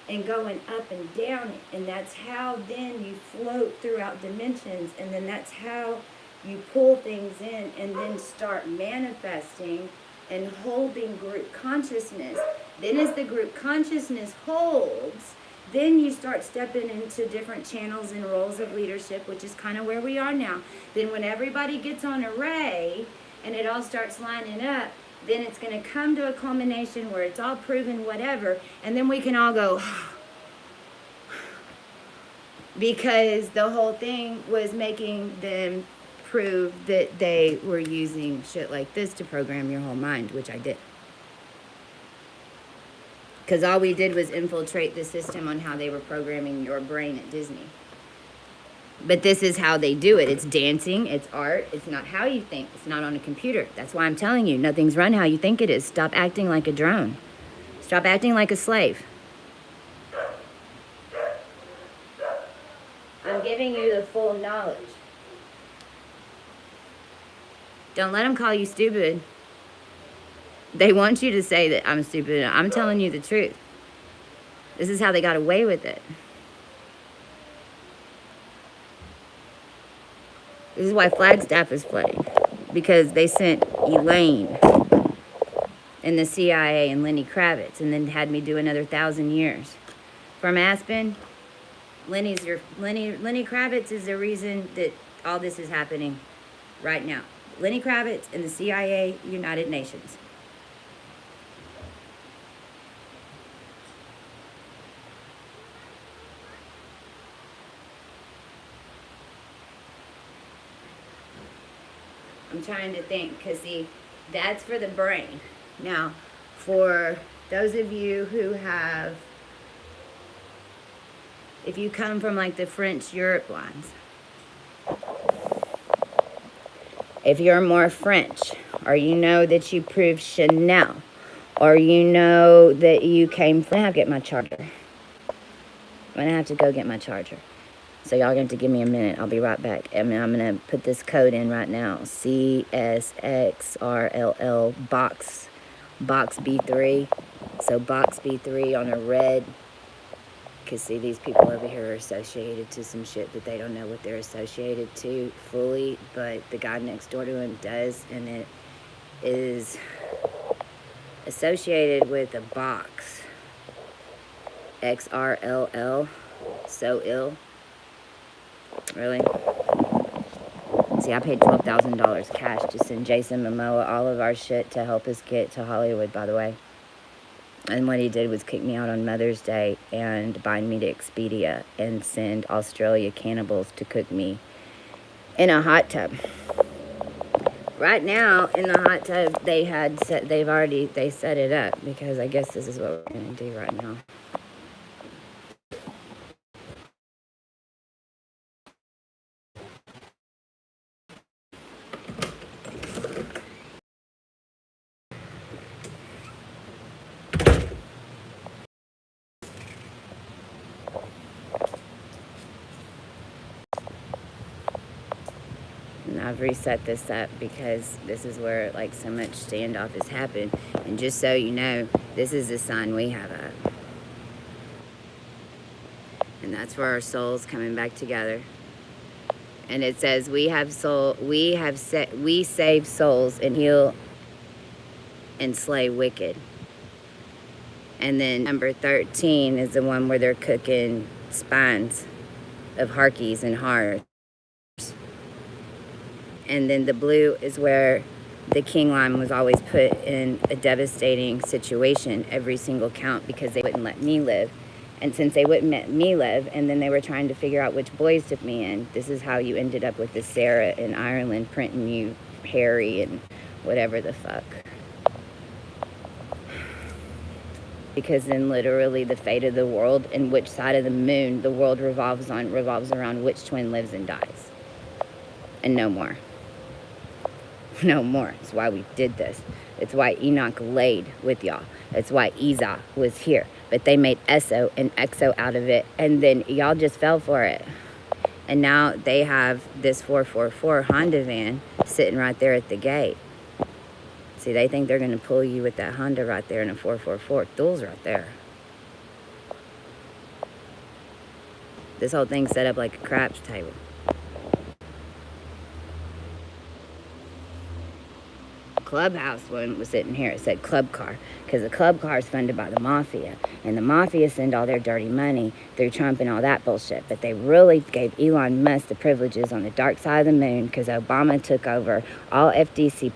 and going up and down, and that's how then you float throughout dimensions, and then that's how you pull things in and then start manifesting and holding group consciousness. Then as the group consciousness holds, then you start stepping into different channels and roles of leadership, which is kind of where we are now. Then when everybody gets on array and it all starts lining up, then it's going to come to a culmination where it's all proven whatever, and then we can all go, because the whole thing was making them prove that they were using shit like this to program your whole mind, which I did. Because all we did was infiltrate the system on how they were programming your brain at Disney. But this is how they do it. It's dancing, it's art, it's not how you think, it's not on a computer. That's why I'm telling you, nothing's run how you think it is. Stop acting like a drone. Stop acting like a slave. I'm giving you the full knowledge. Don't let them call you stupid. They want you to say that I'm stupid. I'm telling you the truth. This is how they got away with it. This is why Flagstaff is flooding. Because they sent Elaine and the CIA and Lenny Kravitz and then had me do another 1,000 years. From Aspen, Lenny Kravitz is the reason that all this is happening right now. Lenny Kravitz and the CIA, United Nations. I'm trying to think, because see, that's for the brain. Now, for those of you who have, if you come from like the French Europe lines, if you're more French, or you know that you proved Chanel, or you know that you came from, I'll get my charger. I'm gonna have to go get my charger. So y'all gonna have to give me a minute. I'll be right back. I'm gonna put this code in right now. CSXRLL box B3. So box B3 on a red. Cause see, these people over here are associated to some shit that they don't know what they're associated to fully, but the guy next door to him does, and it is associated with a box. XRLL. So ill. Really? See, I paid $12,000 cash to send Jason Momoa all of our shit to help us get to Hollywood, by the way. And what he did was kick me out on Mother's Day and bind me to Expedia and send Australia cannibals to cook me in a hot tub. Right now, in the hot tub, they set it up, because I guess this is what we're gonna do right now. And I've reset this up because this is where like so much standoff has happened. And just so you know, this is the sign we have up. And that's for our souls coming back together. And it says we save souls and heal and slay wicked. And then number 13 is the one where they're cooking spines of harkies and hearts. And then the blue is where the king line was always put in a devastating situation every single count, because they wouldn't let me live. And since they wouldn't let me live, and then they were trying to figure out which boys took me in, this is how you ended up with the Sarah in Ireland printing you Harry and whatever the fuck. Because then literally the fate of the world and which side of the moon the world revolves around which twin lives and dies. And no more. No more. It's why we did this. It's why Enoch laid with y'all. It's why Esau was here. But they made Eso and Exo out of it, and then y'all just fell for it. And now they have this 444 Honda van sitting right there at the gate. See, they think they're going to pull you with that Honda right there in a 444. Thul's right there. This whole thing's set up like a craps table. Clubhouse one was sitting here. It said club car, because the club car is funded by the mafia, and the mafia send all their dirty money through Trump and all that bullshit. But they really gave Elon Musk the privileges on the dark side of the moon, because Obama took over all FDC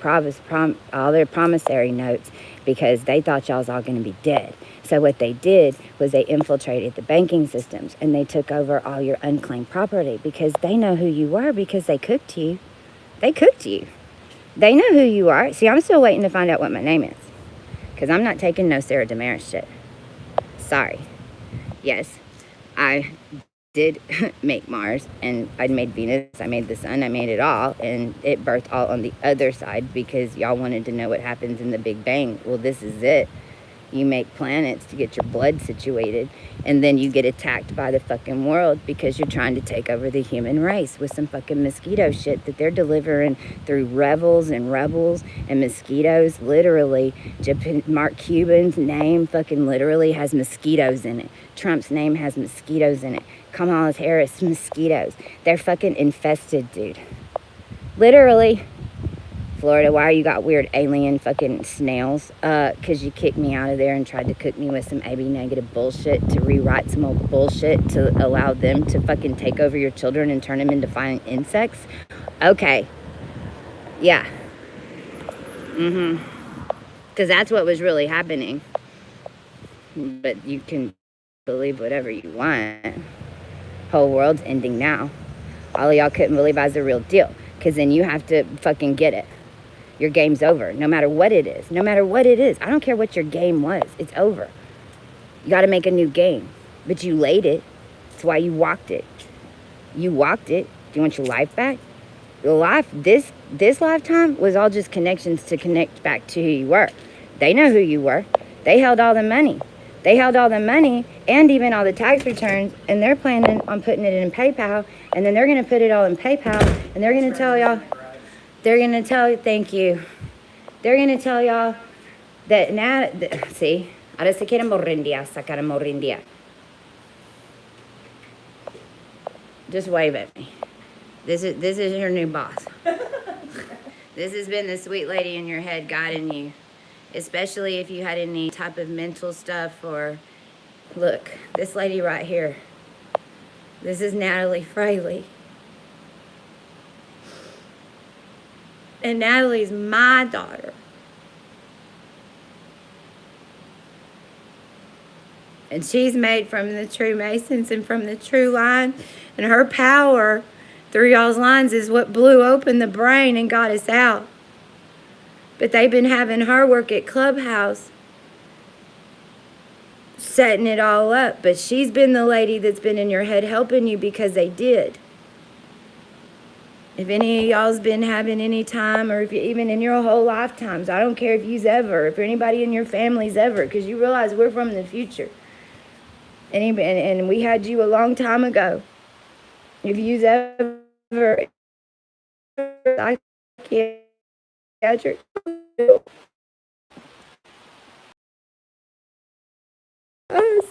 all their promissory notes, because they thought y'all was all going to be dead. So what they did was they infiltrated the banking systems, and they took over all your unclaimed property, because they know who you were, because they cooked you. They cooked you. They know who you are. See, I'm still waiting to find out what my name is, because I'm not taking no Sarah Damaris shit. Sorry. Yes, I did make Mars, and I made Venus, I made the sun, I made it all, and it birthed all on the other side, because y'all wanted to know what happens in the Big Bang. Well, this is it. You make planets to get your blood situated, and then you get attacked by the fucking world because you're trying to take over the human race with some fucking mosquito shit that they're delivering through rebels and mosquitoes. Literally, Mark Cuban's name fucking literally has mosquitoes in it. Trump's name has mosquitoes in it. Kamala Harris, mosquitoes. They're fucking infested, dude. Literally. Florida, why you got weird alien fucking snails? Because you kicked me out of there and tried to cook me with some AB negative bullshit to rewrite some old bullshit to allow them to fucking take over your children and turn them into flying insects? Okay. Yeah. Because that's what was really happening. But you can believe whatever you want. Whole world's ending now. All of y'all couldn't believe I was the real deal. Because then you have to fucking get it. Your game's over, no matter what it is. No matter what it is. I don't care what your game was. It's over. You got to make a new game. But you laid it. That's why you walked it. You walked it. Do you want your life back? Your life, this lifetime was all just connections to connect back to who you were. They know who you were. They held all the money. They held all the money and even all the tax returns, and they're planning on putting it in PayPal, and then they're going to put it all in PayPal, and they're going to tell y'all, thank you. They're going to tell y'all that now, see, ahora se quieren sacar morrindia. Just wave at me. This is your new boss. This has been the sweet lady in your head guiding you. Especially if you had any type of mental stuff or... Look, this lady right here. This is Natalie Fraley. And Natalie's my daughter. And she's made from the true Masons and from the true line. And her power through y'all's lines is what blew open the brain and got us out. But they've been having her work at Clubhouse, setting it all up. But she's been the lady that's been in your head helping you because they did. If any of y'all's been having any time, or if you even in your whole lifetimes, I don't care if you's ever, if anybody in your family's ever, because you realize we're from the future. And we had you a long time ago. If you's ever psychiatric, us.